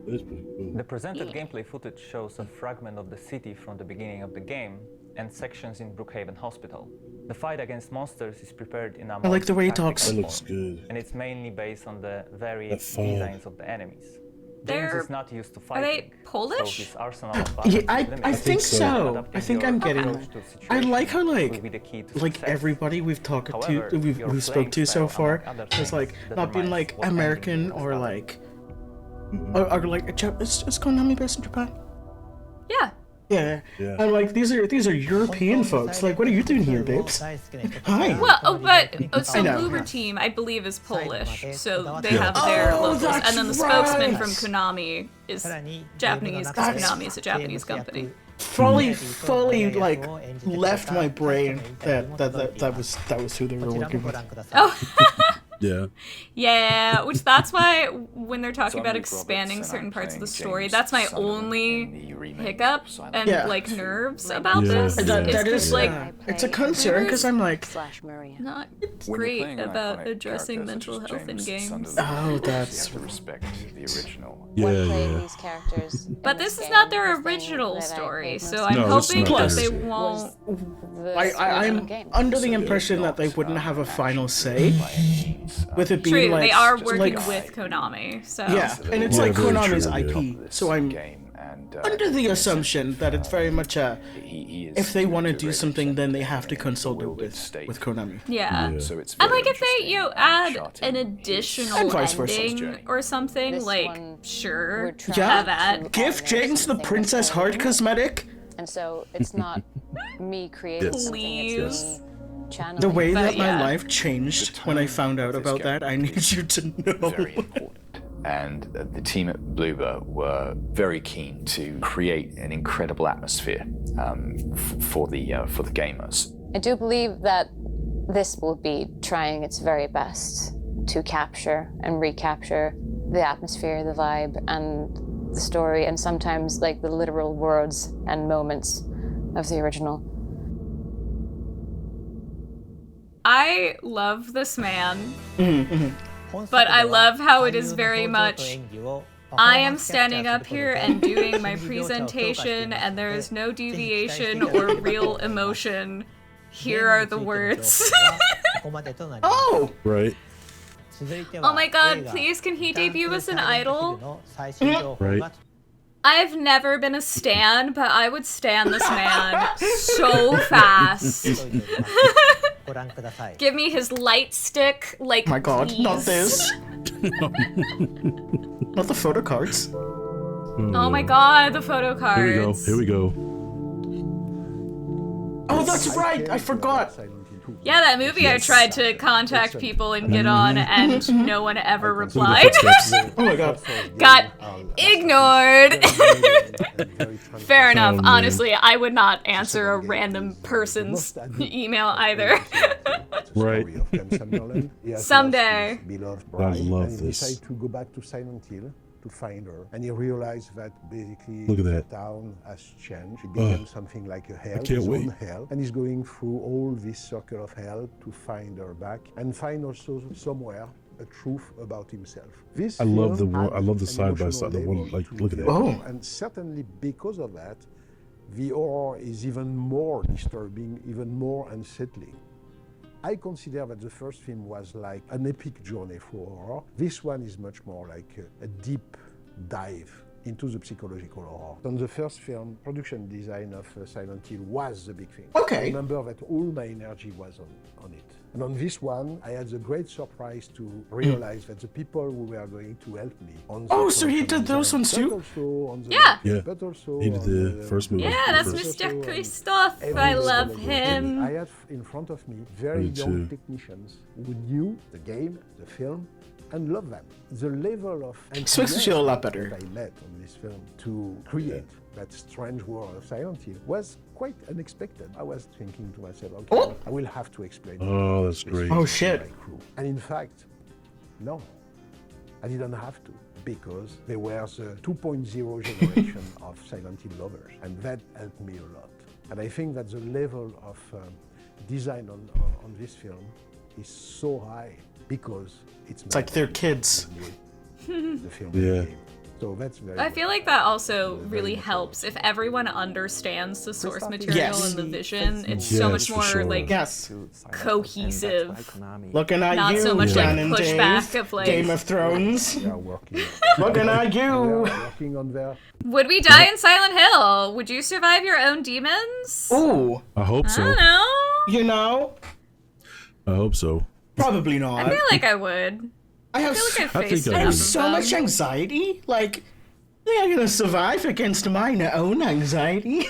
The presented gameplay footage shows a fragment of the city from the beginning of the game and sections in Brookhaven Hospital. The fight against monsters is prepared in a I like the way he talks. That looks good. and it's mainly based on the varied That fog. designs of the enemies. James They're- is not used to Are they fighting, so Polish? his arsenal of Yeah, weapons I is limited. think so. Adapting I think your I'm getting approach that. to a I situation like how will like be the key to like success. everybody we've talked However, to your we've spoke to playing so style, far among other is like things, not being determines like what ending American you or will like or like is Konami based in Japan? Yeah. Yeah. Yeah. And like these are European folks. Like, what are you doing here, babes? Hi. Well, so I know. Bloober Team, I believe, is Polish, so they Yeah. have their Oh, locals, that's and then the spokesman right. from Konami is Japanese because Konami is a Japanese company. Fully like left my brain that was who they were working with. Oh. Yeah. Yeah, which that's why when they're talking about expanding certain parts of the story, that's my only hiccup and Yeah. like nerves about Yeah. this. That It's is just like it's a concern because I'm like, not great about addressing mental health in games. oh, that's to respect the original. Yeah, when playing yeah. these characters. But this is not their original story, so I'm No, it's hoping not that their they story. won't. I'm under the impression that they wouldn't have a final say, with it being True, like they are working like, with Konami, so yeah, and it's Yeah, like very Konami's true, IP, so I'm under the assumption that it's very much a if they want to do something, then they have to consult it with Konami. Yeah. Yeah. So it's And very like if they add an And additional vice versa. ending or something, This like one, sure, we're trying Yeah, have that. give James the Princess Heart cosmetic. And so it's not me creating Yes. something, it's me channeling. The way But that my yeah. life changed when I found out about that, I need you to know. very important. And the team at Bloober were very keen to create an incredible atmosphere for the gamers. I do believe that this will be trying its very best to capture and recapture the atmosphere, the vibe, and the story, and sometimes like the literal words and moments of the original. I love this man, but I love how it is very much. I am standing up here and doing my presentation, and there is no deviation or real emotion. Here are the words. Oh, Right. Oh my god, please can he debut as an idol? Right. I've never been a stan, but I would stan this man so fast. Give me his light stick, like, my God, not please. this. Not the photo cards. Oh my god, the photo cards. Here we go. Oh, that's right. I forgot. Yeah, that movie I tried to contact people and get on, and no one ever replied. Footsteps. Oh my God. Got ignored. Fair enough. man. Honestly, I would not answer a random person's email either. Right. Someday. I love this. Decided to go back to Silent Hill to find her, and he realized that basically Look at the that. town has changed. It became something like a hell, can't his wait. own hell, and he's going through all this circle of hell to find her back and find also somewhere a truth about himself. This I love film the one- I had love the an side by emotional side, the one, level like, to look at the that. film, Oh. and certainly because of that, the horror is even more disturbing, even more unsettling. I consider that the first film was like an epic journey for horror. This one is much more like a deep dive into the psychological horror. On the first film, production design of Silent Hill was the big thing. Okay. I remember that all my energy was on it. And on this one, I had the great surprise to realize that the people who were going to help me on the so he did those ones too? also on the Yeah. but also He did on the first movie. Yeah, that's first. Mr. Christophe. I love him. I had in front of me very Me young too. technicians who knew the game, the film, and loved them. The level of This makes me feel a lot better. that I met on this film to create that strange world of Silent Hill was quite unexpected. I was thinking to myself, okay, I will have to explain. Oh, that's this great. Oh, to shit. my crew. And in fact, no, I didn't have to, because they were the 2.0 generation of Silent Hill lovers, and that helped me a lot. And I think that the level of design on this film is so high because it's like they're kids. The film Yeah. and game. So that's very I good. feel like that also really helps if everyone understands the source material Yes. and the vision. It's so much Yes, for more sure. like Yes. cohesive. Looking at Not you, so much, Jan like, and pushback Dave, of, like- Game of Thrones. We are working. Looking at We are you. working on their. Would we die in Silent Hill? Would you survive your own demons? Ooh, I hope I so. don't know. you know, I hope so. probably I not. feel like I would. I have, I feel like I I've faced think I I enough have of so them. much anxiety. Like, I think I'm gonna survive against my own anxiety.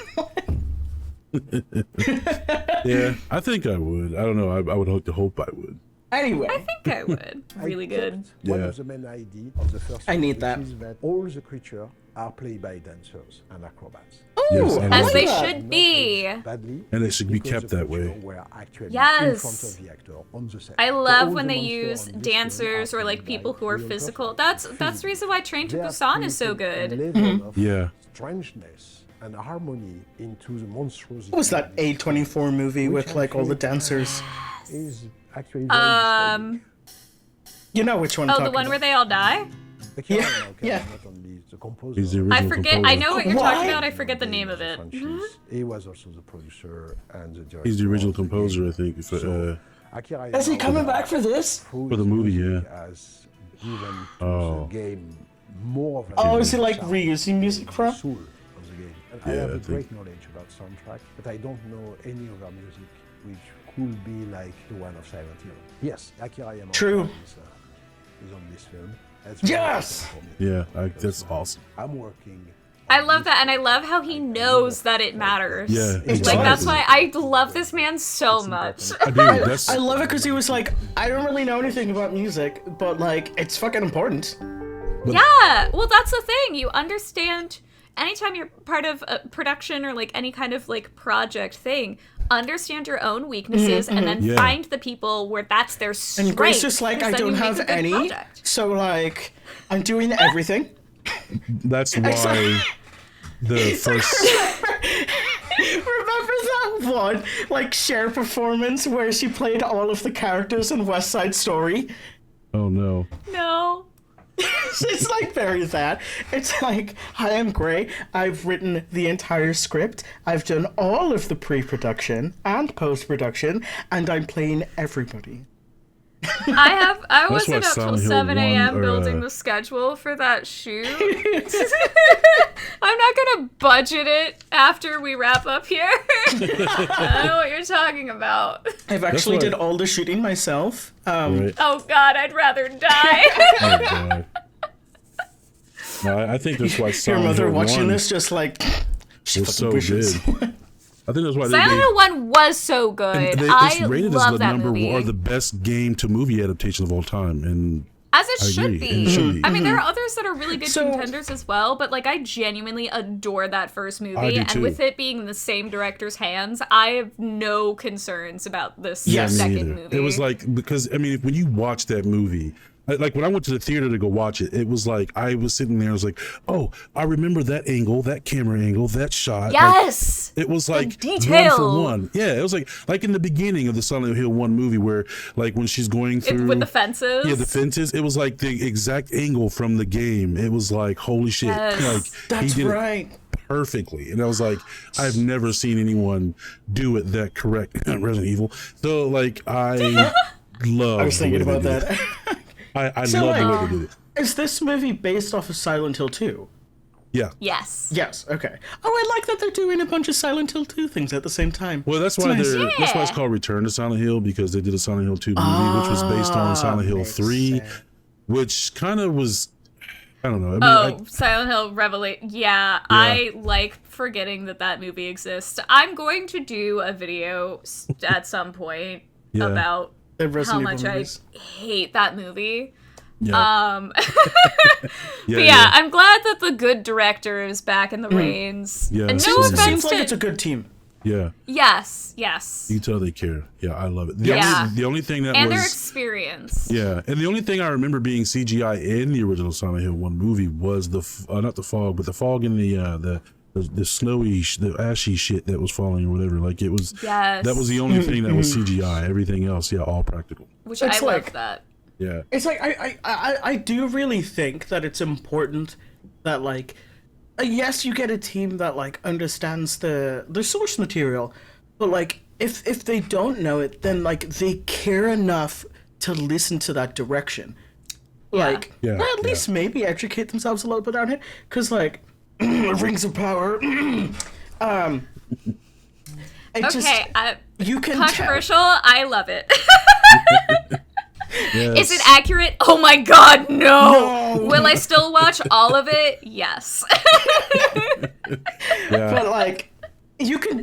Yeah, I think I would. I don't know. I would hope I would. Anyway, I think I would. Really good. One Yeah. of the main ideas of the first I film, need which that. is that all the creatures are played by dancers and acrobats. Yes, I As love they that. should Not be. aged badly, And it should be because kept the that way. creatures were actually in Yes. front of the actor on the set. I So love all when the they monsters use on this dancers film or are like played people by who are real physical. persons. That's the reason why Train to They are Busan is so creating a good. level of Yeah. strangeness and harmony into the monstrosity. what was that A24 movie Which with like all the actually dancers? Is actually very disturbing. You know which one? I'm Oh, the talking one where about. they all die? Akira Yeah, Yamaoka, yeah. not only the composer. He's the I original forget. composer. I know what you're What? talking about. I forget the name of it. franchise. He was also the producer and the director. He's the original of the composer, game. I think. For, So, Akira Is he Yamaoka, coming back for this? through For the his movie, music, yeah. has given to Oh. the game more of a Oh, is he like sound, reusing music the from? soul of the game. And I Yeah, have I a think- great knowledge about soundtrack, but I don't know any other music which could be like the one of Silent Hill. Yes, Akira Yamaoka True. is on this film. That's very Yes! important for me. Yeah, Because, that's awesome. I'm working. I on love this that, and I love how he knows that it matters. Yeah, Like, exactly. that's why I love this man so much. I do. That's I love it because he was like, I don't really know anything about music, but like, it's fucking important. Yeah, well, that's the thing. You understand anytime you're part of a production or like any kind of like project thing, understand your own weaknesses and then Yeah. find the people where that's their strength. And Grace is like, 'cause I then don't you make have a good any, project. so like, I'm doing everything. That's why the first. Remember that one, like, Cher performance where she played all of the characters in West Side Story? Oh no. No. It's like very that. It's like, hi, I'm Gray. I've written the entire script. I've done all of the pre-production and post-production, and I'm playing everybody. I wasn't why up till Silent Hill 7 a.m. 1 or, building the schedule for that shoot. I'm not gonna budget it after we wrap up here. I know what you're talking about. I've actually why- did all the shooting myself. Right. Oh god, I'd rather die. Oh god. No, I think that's why Your Silent mother Hill watching 1 this just like, she was so fucking wishes. good. I think that's why Silent Hill 1 was so and good. it's I rated love as the that number movie. one or the best game to movie adaptation of all time, and As it I should agree, be. and it should be. I mean, there are others that are really good So- contenders as well, but like I genuinely adore that first movie, I do and too. with it being in the same director's hands, I have no concerns about this Yes. me second either. movie. It was like, because I mean, when you watch that movie, like when I went to the theater to go watch it, it was like I was sitting there. I was like, "Oh, I remember that angle, that camera angle, that shot." Yes! Like, it was like detail. one for one. Yeah, it was like in the beginning of the Silent Hill 1 movie, where like when she's going through With the fences. Yeah, the fences. It was like the exact angle from the game. It was like, holy shit! Yes. Like That's he did right. it perfectly, and I was like, I've never seen anyone do it that correct. Resident Evil. So like I love. I was thinking the way about they did that. it. I So, love the way like, they did it. Is this movie based off of Silent Hill 2? Yeah. Yes. Yes. Okay. Oh, I like that they're doing a bunch of Silent Hill 2 things at the same time. Well, that's It's why nice. that's why it's called Return to Silent Hill, because they did a Silent Hill 2 movie, which was based on Silent Hill makes 3, sense. which kind of was, I don't know. I mean, Silent Hill Revelation. Yeah, I like forgetting that movie exists. I'm going to do a video at some point about how much I hate that movie. Yeah. But yeah, I'm glad that the good director is back in the reins. Yeah, and no It seems like it's a good team. Yeah. Yes. You can tell they care. Yeah, I love it. The only thing that and was... their experience. Yeah, and the only thing I remember being CGI in the original Silent Hill 1 movie was not the fog, but the fog in the snowy, the ashy shit that was falling or whatever. Like, it was... Yes. That was the only thing that was CGI. Everything else, all practical. Which I love that. Yeah. It's like I do really think that it's important that, like, yes, you get a team that, like, understands the source material, but, like, if they don't know it, then, like, they care enough to listen to that direction. Like, or at least maybe educate themselves a little bit on it, because, like, Rings of Power. You can controversial. Tell. I love it. Yes. Is it accurate? Oh my god, no! Will I still watch all of it? Yes. But, like, you can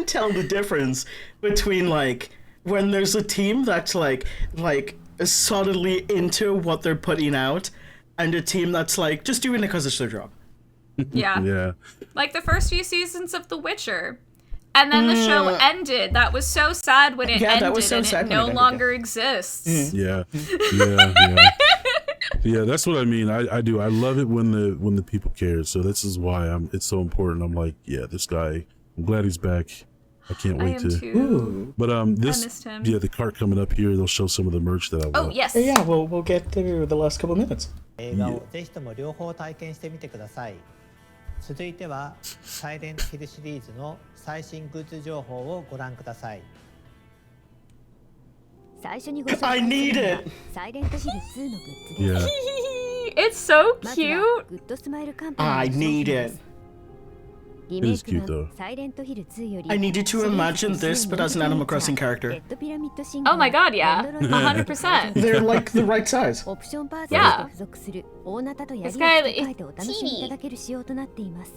tell the difference between, like, when there's a team that's like solidly into what they're putting out, and a team that's like just doing it because it's their job. Yeah. Yeah. Like the first few seasons of The Witcher. And then the show ended. That was so sad when it ended, that was so and sad it when it no ended, longer exists. Yeah. Yeah, that's what I mean. I do. I love it when the people care. So this is why it's so important. I'm like, yeah, this guy, I'm glad he's back. I can't wait to. Too. But this, I missed him. yeah, the cart coming up here. They'll show some of the merch that I want. Oh yes. Yeah, we'll get to the last couple minutes. 映画をぜひとも両方体験してみてください。続いてはサイレントヒルシリーズの最新グッズ情報をご覧ください。最初にご紹介するのはサイレントヒル2のグッズです。It's so まずは cute. グッドスマイルカンパニー I の商 need 品で it. す。リメイ It is ク cute 版 though. サイレントヒル2より I need you to imagine this, but as an Animal Crossing character. レッドピラミッドシン Oh my god, yeah. レンドロイヤル 100%. They're like the right size. オプションパーツと Yeah. して付属する大ナタと槍を This 付 guy け is 替えてお楽しみいただける仕様となっています。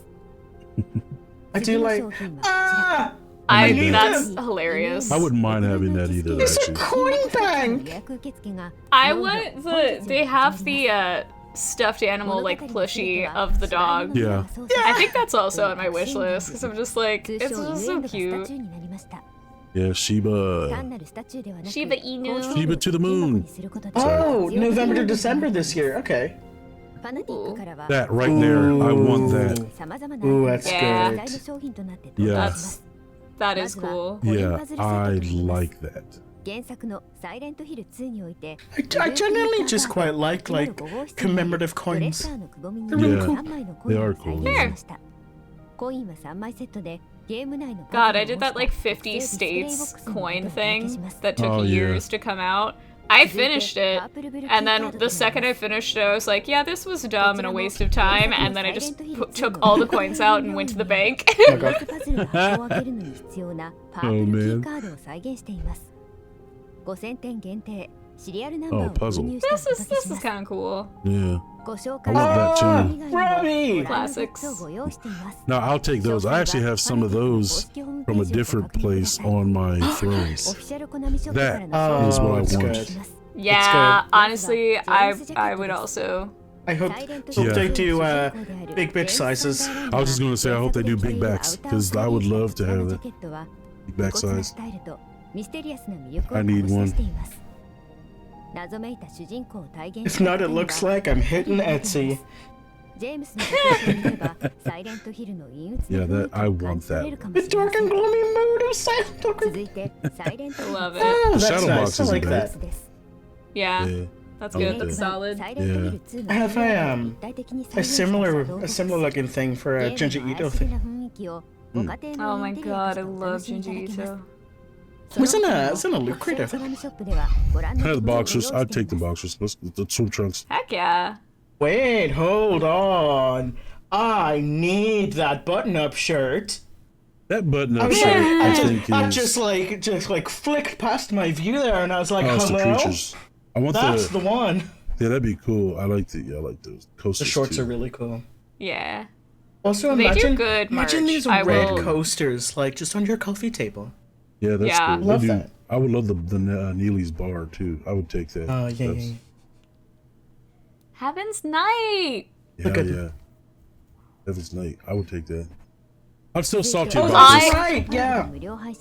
I 次 do の like. 商品はこちら。 I need that's them. hilarious. I wouldn't mind having that either. It's a Actually. coin bank. 予約受付が I want they have the stuffed animal like plushie of the dog. Yeah. I think that's also on my wish list because I'm just like it's just so cute. Yeah, Shiba. Shiba Inu. Shiba to the moon. Oh, November to December this year. Okay. That right there. I want that. Ooh, that's Yeah. good. Yeah. That is cool. Yeah, I like that. 原作のサイレントヒル2において I generally just quite like commemorative coins. They're really cool. They are cool. Here. コインは3枚セットでゲーム内の God, I did that like 50 states coin thing that took Oh, yeah. years to come out. I finished it, and then the second I finished it, I was like, yeah, this was dumb and a waste of time, and then I just took all the coins out and went to the bank. パズルが箱を開けるのに必要なパープルキーカードを再現しています。5000点限定シリアルナンバーを購入してお This 届 is け this しま is す。 kind of cool. Yeah. ご紹 I 介 want that した too. 以外にも Robbie! ご覧のグッズをご用意しています。 Now I'll take those. I actually have some of those from a different place on my thrones. オフィシャルコナミショップから That の is what I it's want. good. Yeah, honestly, I would also. I hope Yeah. they do big bitch sizes. I was just gonna say I hope they do big backs because I would love to have that big back size. I need one. If not, it looks like I'm hitting Etsy. ジェームスの作品ではサイレントヒルの陰鬱な Yeah, 雰囲 that 気 I を感 want じられ that. るかも The しれま dark せ and ん。 gloomy mood of Silent Hill. 続いてサイレントヒル Love it. Oh, that's Shadow nice. box I isn't like bad. that. です。 Yeah, Yeah. that's I good. like That's that. solid. サイレントヒル2の I have a 立体的に a 再現された similar 動物 looking thing for a ゲー Junji ムの Ito 愛すべ thing. な雰囲気をご家庭 Oh の my インテリア god, と I してお love 楽しみいただ Junji けます Ito. Wasn't a Luke オフィシャル creative? コナミショップではご覧 I の had the グッズを boxers. ご用意 I'd してい take the ます。 boxers. The swim trunks. Heck yeah. Wait, hold on. I need that button-up shirt. That button-up I'm shirt, sorry, I just flicked past my view there, and I was like, it's the hello? creatures. I want That's the one. Yeah, that'd be cool. I like those coasters. The shorts too. are really cool. Yeah. Also, They do imagine, good imagine merch. these I red will- coasters, like, just on your coffee table. Yeah, that's Yeah. cool. Love They do- that. I would love the Neely's bar too. I would take that. Oh, yeah, That's- yeah. Heaven's Night. Yeah, at- yeah. Heaven's Night. I would take that. I'm still salty Oh, about that's this. right, yeah.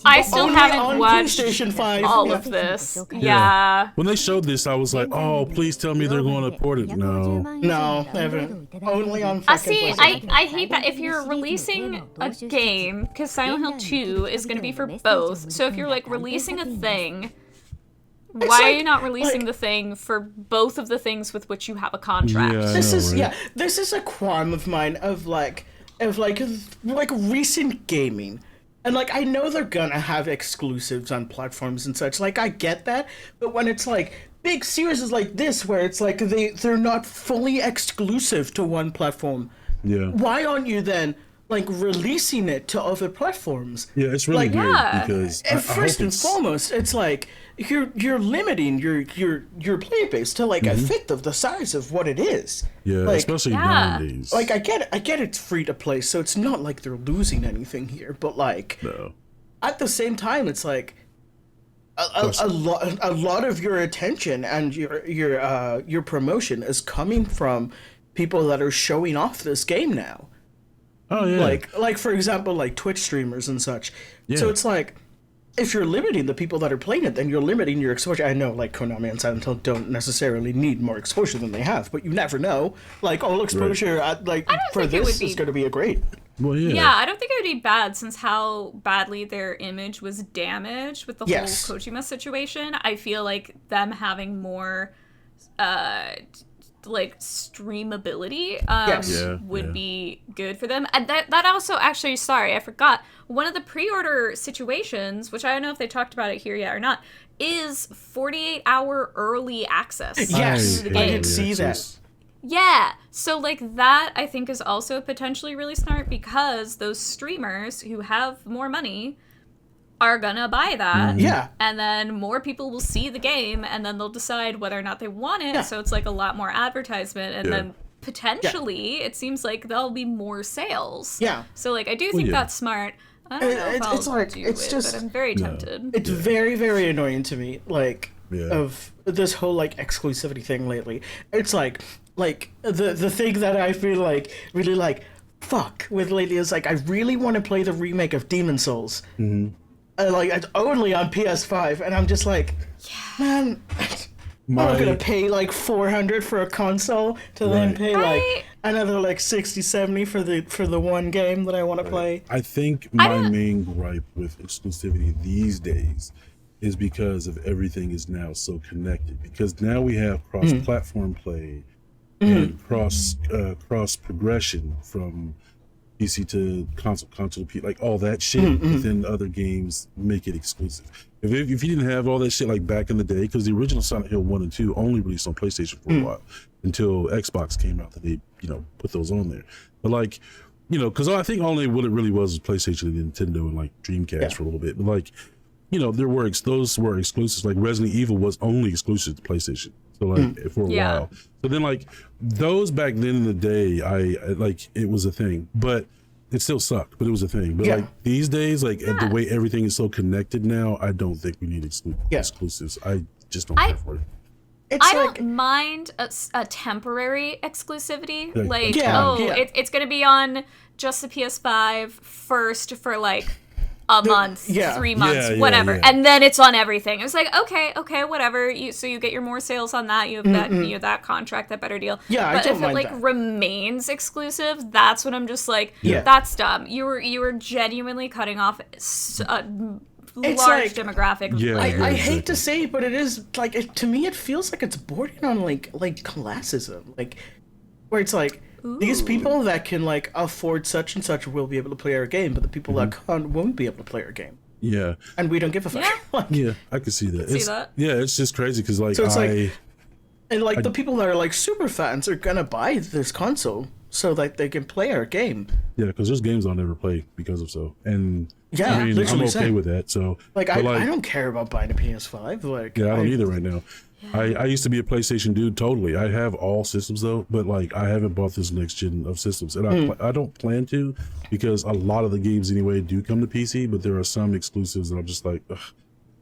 I still Only haven't on watched PlayStation 5. all Yeah. of this. Yeah. Yeah. When they showed this, I was like, "Oh, please tell me they're going to port it." No. No, never. Only on I fucking see. PlayStation. I hate that if you're releasing a game, because Silent Hill 2 is going to be for both. So if you're like releasing a thing, why are you not releasing the thing for both of the things with which you have a contract? Yeah, I This know, is right? this is a qualm of mine of recent gaming. And like I know they're gonna have exclusives on platforms and such. Like I get that, but when it's like big series like this where it's like they're not fully exclusive to one platform. Yeah. Why aren't you then like releasing it to other platforms? Yeah, it's really Like, weird yeah. because I And hope first and it's- foremost, it's like you're limiting your player base to like a fifth of the size of what it is. Yeah, like, especially Yeah. nowadays. Like I get it's free to play, so it's not like they're losing anything here. But like no. at the same time, it's like a lot of your attention and your promotion is coming from people that are showing off this game now. Oh yeah. Like for example, like Twitch streamers and such. Yeah. So it's like if you're limiting the people that are playing it, then you're limiting your exposure. I know, like Konami and Silent Hill don't necessarily need more exposure than they have, but you never know. Like all exposure, for think it this would is be- going to be a great. Well, yeah. Yeah, I don't think it would be bad since how badly their image was damaged with the Yes. whole Kojima situation. I feel like them having more like streamability Yes. Yeah, would yeah. be good for them. And that also actually, sorry, I forgot. One of the pre-order situations, which I don't know if they talked about it here yet or not, is 48-hour early access. Yes, to the I game. can see that. access. Yeah, so like that I think is also potentially really smart because those streamers who have more money are gonna buy that. Yeah. And then more people will see the game and then they'll decide whether or not they want it. Yeah. So it's like a lot more advertisement and Yeah. then potentially it seems like there'll be more sales. Yeah. So like I do think yeah. that's smart. I don't know if It's I'll like- do it's it, just- but I'm very tempted. It's very, very annoying to me, like, Yeah. of this whole, like, exclusivity thing lately. It's like the thing that I feel like, really, like, fuck with lately is, like, I really want to play the remake of Demon Souls. Mm-hmm. Like, it's only on PS5, and I'm just like, man, I'm not gonna pay, like, $400 for a console to then Right. pay, like, another, like, $60, $70 for the one game that I want to play. I think my main gripe with exclusivity these days is because of everything is now so connected. Because now we have cross-platform play and cross progression from PC to console to PC, like all that shit within other games make it exclusive. If you didn't have all that shit like back in the day, because the original Silent Hill 1 and 2 only released on PlayStation for a while until Xbox came out, that they put those on there. But like, because I think only what it really was PlayStation and Nintendo and like Dreamcast for a little bit. But like, there were those were exclusives. Like Resident Evil was only exclusive to PlayStation. So like for a while. So then like those back then in the day, I like it was a thing, but it still sucked. But it was a thing. But like these days, like the way everything is so connected now, I don't think we need exclusives. I just don't care for it. I don't mind a temporary exclusivity. Like, it's going to be on just the PS5 first for like a month, 3 months, whatever. And then it's on everything. It was like, okay, whatever. So you get your more sales on that. You have that contract, that better deal. Yeah, but I don't if it mind like that. remains exclusive, that's when I'm just like, that's dumb. You were genuinely cutting off a It's large like- demographic. of Yeah, players. I hate to say it, but it is like to me. It feels like it's bordering on like classism, like where it's like these people that can like afford such and such will be able to play our game, but the people that can't won't be able to play our game, Yeah. and we don't give a fuck. Like, Yeah, I can see that. See that? Yeah, it's just crazy because like So it's like- and like the people that are like super fans are gonna buy this console so that they can play our game. Yeah, because there's games I'll never play because of so. And Yeah, I mean, I'm literally okay same. with that. So, Like but I don't care about buying a PS5. Like yeah, I don't either right now. I used to be a PlayStation dude totally. I have all systems though, but like I haven't bought this next gen of systems, and I don't plan to because a lot of the games anyway do come to PC, but there are some exclusives that I'm just like, ugh.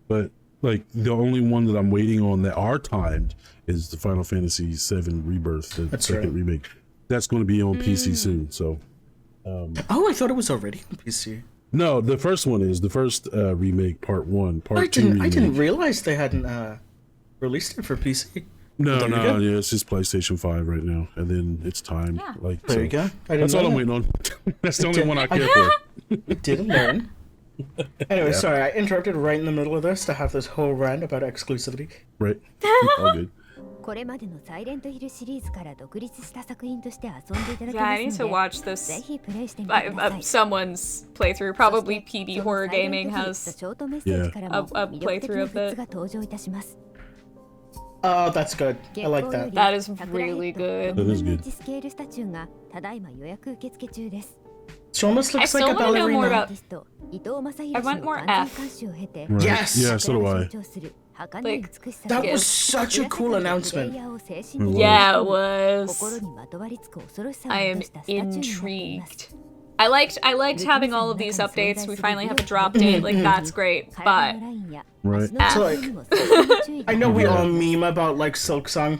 But like the only one that I'm waiting on that are timed is the Final Fantasy VII Rebirth, the second remake. That's going to be on PC soon. So, oh, I thought it was already on PC. no, the first one is the first remake, part 1, part 2 remake. I didn't realize they hadn't released it for PC. No, There you no, go. yeah, it's just PlayStation 5 right now, and then it's timed. Yeah. Like There you go. I didn't That's all know I'm that. waiting on. That's the only one I care for. Didn't learn. Anyway, Yeah. sorry, I interrupted right in the middle of this to have this whole rant about exclusivity. Right. All good. これまでのサイレントヒルシリーズから独立した作品として遊んでいただけ Yeah, ま I need す to の watch で、 this. ぜひプレイしてみてください。 Someone's playthrough, probably そして PB その Horror サイレン Gaming トヒル has ショートメッセージからも a 魅力的 playthrough な of グッズ it. が登場いたします。 Oh, that's good. I like that. That is really good. That is good. スケールスタチューがただいま予約受付中です。 She almost I looks still like a want to know more ballerina. about. アーティスト伊藤正 I 宏 want の more 完 F. 全監修を経て、 Right. Yes. Yeah, so do 桜 I. が象徴する儚い Like, 美しさ That が was such a cool プレイ announcement. ヤーを精神的 It に Yeah, it 心 was. にまとわりつく恐ろしさを I 落 am としたスタチューになっています intrigued. I liked having all of these updates. We finally have a drop date. Like that's great. 体 But のラインや Right. 足の So, 動 like, きにも少しの注意が I know we Yeah. all meme about like Silk Song,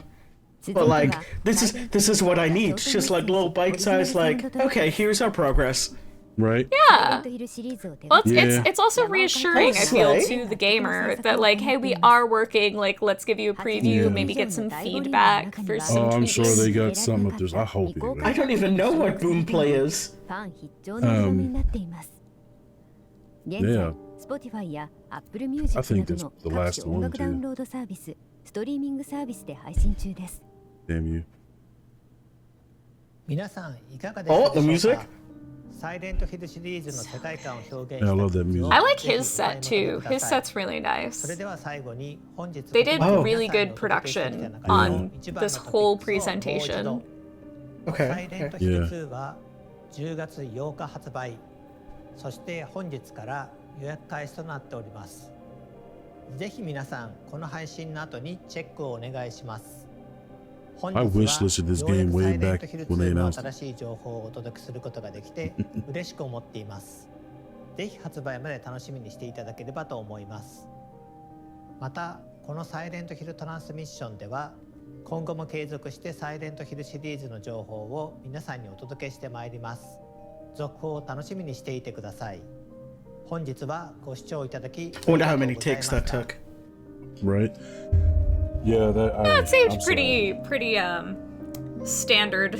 続い but ては like this is what I need. It's just like little bite-sized like, okay, here's our progress. Right. yeah. ヒルシリーズを手 Well, 掛け it's also reassuring, I feel, Honestly. to the gamer that like, hey, we are working. Like, let's give you a preview, Yeah. maybe get some feedback for some Oh, I'm tweaks. sure they got something up there. I hope anyway. I don't even know what Boomplay is. ファン必聴の色になっています。現在 Yeah. Spotify や Apple I Music think など that's の the 各 last 種音 one, 楽ダウン too. ロードサービス、ストリーミングサービスで配信中です。 Damn you. 皆さんいかがでした Oh, the でしょう music? か。サイレントヒルシリーズの世界観を表現 Yeah, I した love that music. I like his set too. His set's really それ nice. では最後に本日 They did Oh. really good production on this whole presentation. Okay, サイレントヒル2は10月8日発売、そして本日から予約開始となっております。ぜひ皆さんこの配信の後にチェックをお願いします。本日 I は wishlisted this ようや game く way サイレン back トヒル when they 2の announced it. 新しい情報をお届けすることができて嬉しく思っています。ぜひ発売まで楽しみにしていただければと思います。またこのサイレントヒルトランスミッションでは今後も継続してサイレントヒルシリーズの情報を皆さんにお届けしてまいります。続報を楽しみにしていてください。本日はご視聴いただき I wonder how many takes that took. Right. Yeah, that. Yeah, it seemed I'm pretty standard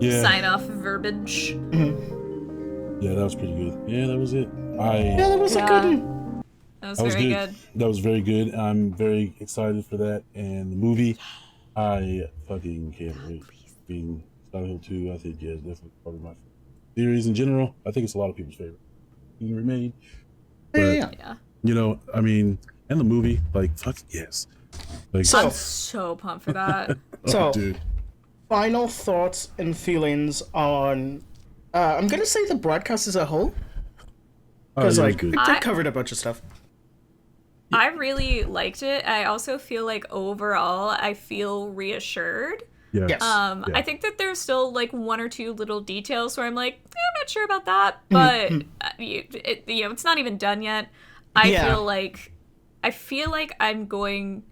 Yeah. sign off verbiage. sorry. Yeah, that was pretty good. Yeah, that was it. Yeah, that was a good one. That was That was very good. good. That was very good. I'm very excited for that. And the movie, I fucking can't wait. Being Silent Hill 2, I think, yeah, it's definitely probably my series in general. I think it's a lot of people's favorite being remade. But, Yeah. you know, I mean, and the movie, like, fuck yes. Like, I'm so pumped for that. So, dude. final thoughts and feelings on. I'm gonna say the broadcast as a whole, Oh, because yeah, it was like good. they covered a bunch of stuff. I really liked it. I also feel like overall I feel reassured. Yes. Yes. Yeah. I think that there's still like one or two little details where I'm like, I'm not sure about that, but it's not even done yet. I Yeah. feel like I'm going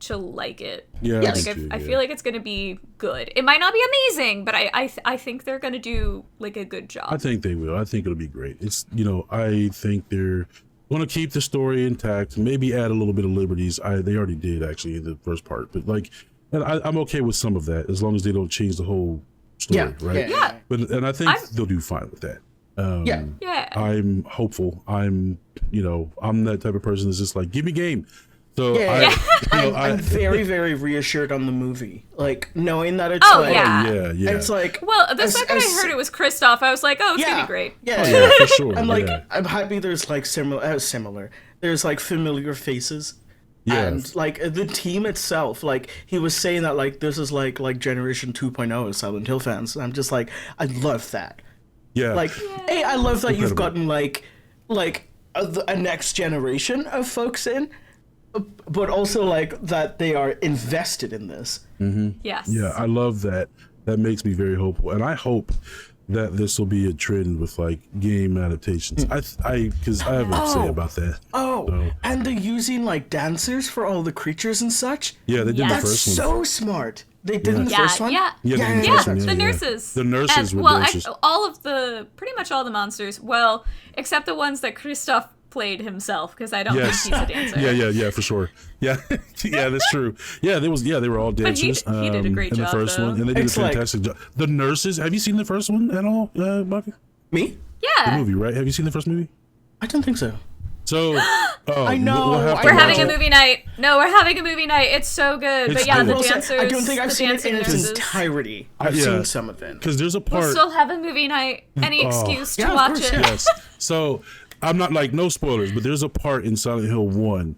to like it. Yeah, Yes. Like me too, I yeah. feel like it's gonna be good. It might not be amazing, but I think they're gonna do like a good job. I think they will. I think it'll be great. It's, you know, I think they're going to keep the story intact, maybe add a little bit of liberties. They already did actually in the first part, but like, and I'm okay with some of that as long as they don't change the whole story, Yeah, right? yeah. But and I think they'll do fine with that. Yeah. Yeah. I'm hopeful. I'm that type of person that's just like, give me game. So Yeah, I I'm very, very reassured on the movie. Like knowing that it's Oh, like, yeah. yeah. it's like, Well, the as- second as- I heard it was Kristoff, I was like, oh, it's gonna be great. Yeah, Oh, yeah, for sure. I'm like, yeah. I'm happy there's like similar. There's like familiar faces Yeah. And like the team itself, like he was saying that like this is like Generation 2.0 of Silent Hill fans. I'm just like, I love that. Yeah. Like, hey, I love that you've Incredible. gotten like a next generation of folks in, but also like that they are invested in this. Mm-hmm. Yes. Yeah, I love that. That makes me very hopeful, and I hope that this will be a trend with like game adaptations. Because I have a say about that. Oh, So, and they're using like dancers for all the creatures and such. yeah, they did Yes. the That's first one. so smart. They did Yeah. in the Yeah, first one. yeah. Yeah, they did the Yeah, first one, the yeah. nurses. The nurses were well, dancers. pretty much all the monsters. Well, except the ones that Christoph played himself, because I don't Yes. think he's a dancer. Yeah, for sure. Yeah, yeah, that's true. Yeah, they were all But he dancers. did a great in the job, first though. one, and they did It's a like- fantastic job. The nurses. Have you seen the first one at all, Bucky? Me? The Yeah. movie, right? Have you seen the first movie? I don't think so. So, I know, we'll have to We're watch having a it. movie night. No, we're having a movie night. It's so good. It's But yeah, good. the I will say, dancers. I don't think I've the seen it dancing in its nurses. entirety. I've Yeah. seen some of it. Because there's a We'll part. still have a movie night. Any Oh. excuse to Yeah, of watch course, it. yeah. Yes. So I'm not like no spoilers, but there's a part in Silent Hill 1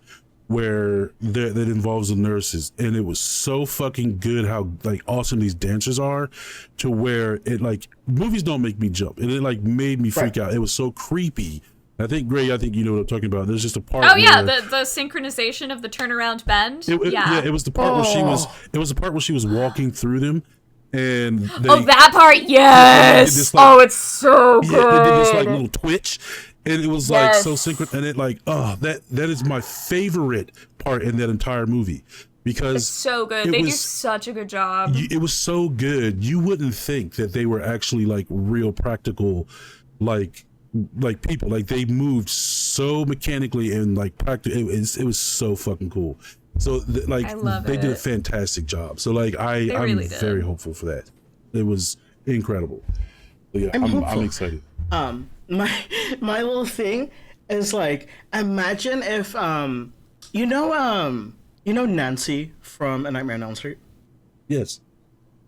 where that involves the nurses, and it was so fucking good how like awesome these dancers are, to where it like movies don't make me jump, and it like made me freak out. It was so creepy. I think Gray, you know what I'm talking about. There's just a part. Oh yeah, where the synchronization of the turnaround bend. yeah, it was the part where she was. It was the part where she was walking through them, and they, Oh, that part, yes. this, like- Oh, it's so good. Yeah, they did this like little twitch, and it was like so Yes. synchronous, and it like that is my favorite part in that entire movie, because It's so good. it They do was- such a good job. it was so good. You wouldn't think that they were actually like real practical, like people. Like they moved so mechanically and like practical. It was so fucking cool. So I love they did a it. fantastic job. So like I'm really did. very hopeful for that. It was incredible. So, yeah, I'm I'm hopeful. excited. My little thing is like, imagine if you know Nancy from A Nightmare on Elm Street. Yes.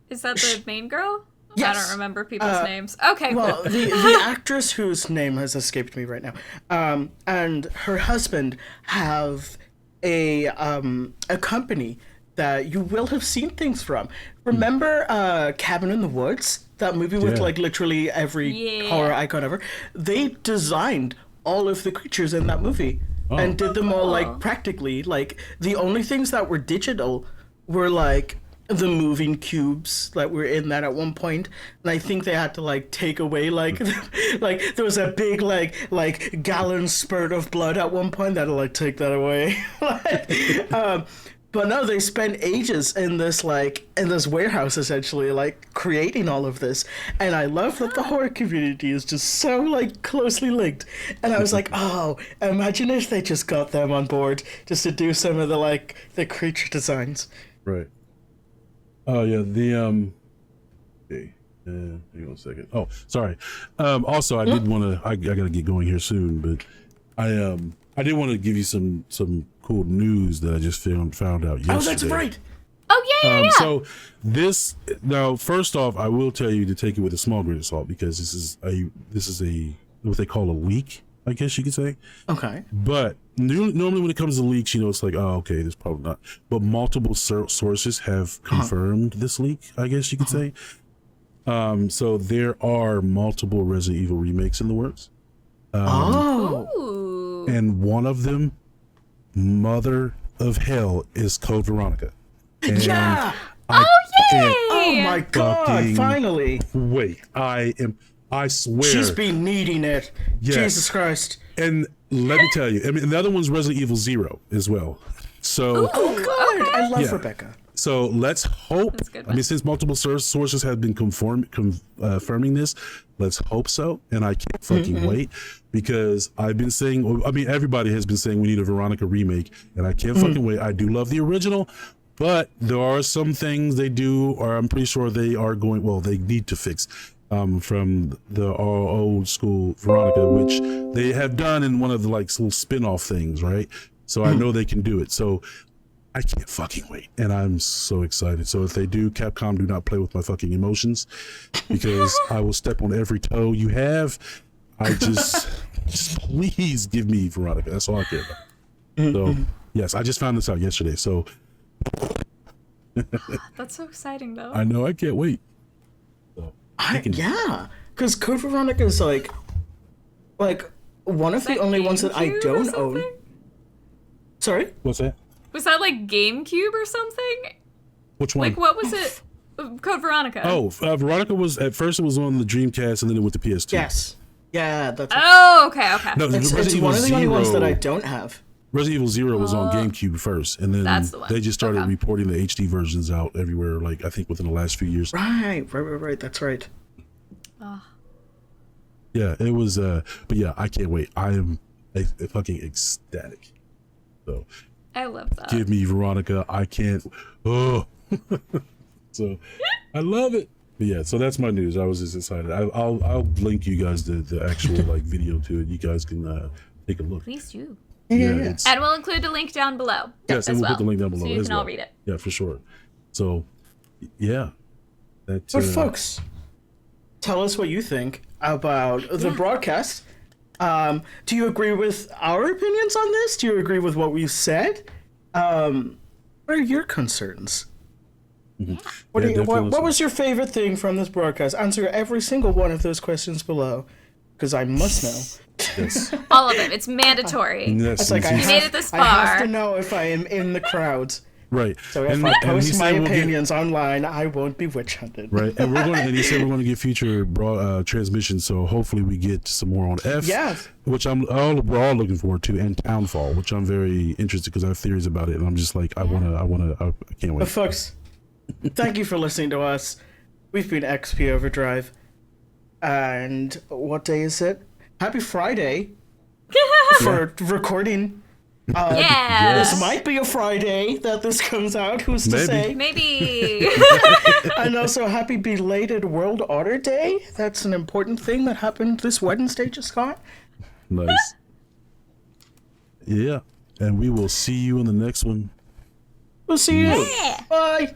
Is that the main girl? I Yes. don't remember people's names. Okay, Well, cool. the actress whose name has escaped me right now, and her husband have a company that you will have seen things from. Remember Cabin in the Woods? That movie with Yeah. like literally every Yeah. horror icon ever. They designed all of the creatures in that movie and did them all like practically. Like the only things that were digital were like the moving cubes that were in that at one point, and I think they had to like take away like like there was a big like gallon spurt of blood at one point that'll like take that away. But no, they spent ages in this warehouse essentially like creating all of this, and I love that the horror community is just so like closely linked. And I was like, oh, imagine if they just got them on board just to do some of the creature designs. Right. Oh yeah, okay, hang on a second. Oh, sorry. Also, I did want to. I gotta get going here soon, but I did want to give you some cool news that I just found out yesterday. Oh, that's right. Oh yeah. So now, first off, I will tell you to take it with a small grain of salt, because this is a what they call a leak, I guess you could say. Okay. But normally when it comes to leaks, it's like, oh, okay, this probably not. But multiple sources have confirmed this leak, I guess you could say. So there are multiple Resident Evil remakes in the works. Ooh. And one of them, Mother of Hell, is Code Veronica. And Yeah. I can't Oh my god! fucking Finally, wait. I swear. she's been needing it. Yes. Jesus Christ! And let me tell you, I mean, the other one's Resident Evil 0 as well. So, Oh good. I love Yeah. Rebecca. so let's hope. That's a good I mean, one. since multiple sources have been confirming this, let's hope so. And I can't fucking wait, because I've been saying, I mean, everybody has been saying we need a Veronica remake, and I can't fucking wait. I do love the original, but there are some things they do, or I'm pretty sure they are going. Well, they need to fix. From the old school Veronica, which they have done in one of the like little spin-off things, right? So I know they can do it. So I can't fucking wait, and I'm so excited. So if they do, Capcom, do not play with my fucking emotions, because I will step on every toe you have. I just please give me Veronica. That's all I care about. So yes, I just found this out yesterday. So That's so exciting, though. I know, I can't wait. So, yeah, because Code Veronica is like one of the only ones that I GameCube or don't own. something? Sorry? What's that? Was that like GameCube or something? Which one? Like, what was it? Code Veronica. Oh, Veronica was at first. It was on the Dreamcast, and then it went to PS2. Yes. Yeah, that's. Oh, okay. No, it's Resident one of the Evil only ones that I 0 don't have. Resident Evil 0 was on GameCube first, and then That's the one. they just started reporting the HD versions out everywhere. Like I think within the last few years. Right. That's right. Yeah, it was. But yeah, I can't wait. I am fucking ecstatic. So I love that. give me Veronica. I can't. Oh. So I love it. But yeah, so that's my news. I was just excited. I'll link you guys the actual like video to it. You guys can take a look. Please do. Yeah. And we'll include a link down below. Yes, and we'll put the link down below. So you as can all well. read it. Yeah, for sure. So yeah, that's. But folks, tell us what you think about the broadcast. Do you agree with our opinions on this? Do you agree with what we've said? What are your concerns? What was your favorite thing from this broadcast? Answer every single one of those questions below, because I must know. Yes. All of them. It's mandatory. Yes, It's like you made it this far. I have to know if I am in the crowds. Right. So if I post my opinions online, I won't be witch hunted. Right, and we're going. And he said we're going to get future transmissions. So hopefully we get some more on F. Yes. Which we're all looking forward to, and Townfall, which I'm very interested because I have theories about it, and I'm just like I can't wait. But folks, thank you for listening to us. We've been XP Overdrive, and what day is it? Happy Friday for recording. This might be a Friday that this comes out. Who's to say? Maybe. And also, happy belated World Order Day. That's an important thing that happened this Wednesday, just got. Nice. Yeah, and we will see you in the next one. We'll see you. Bye.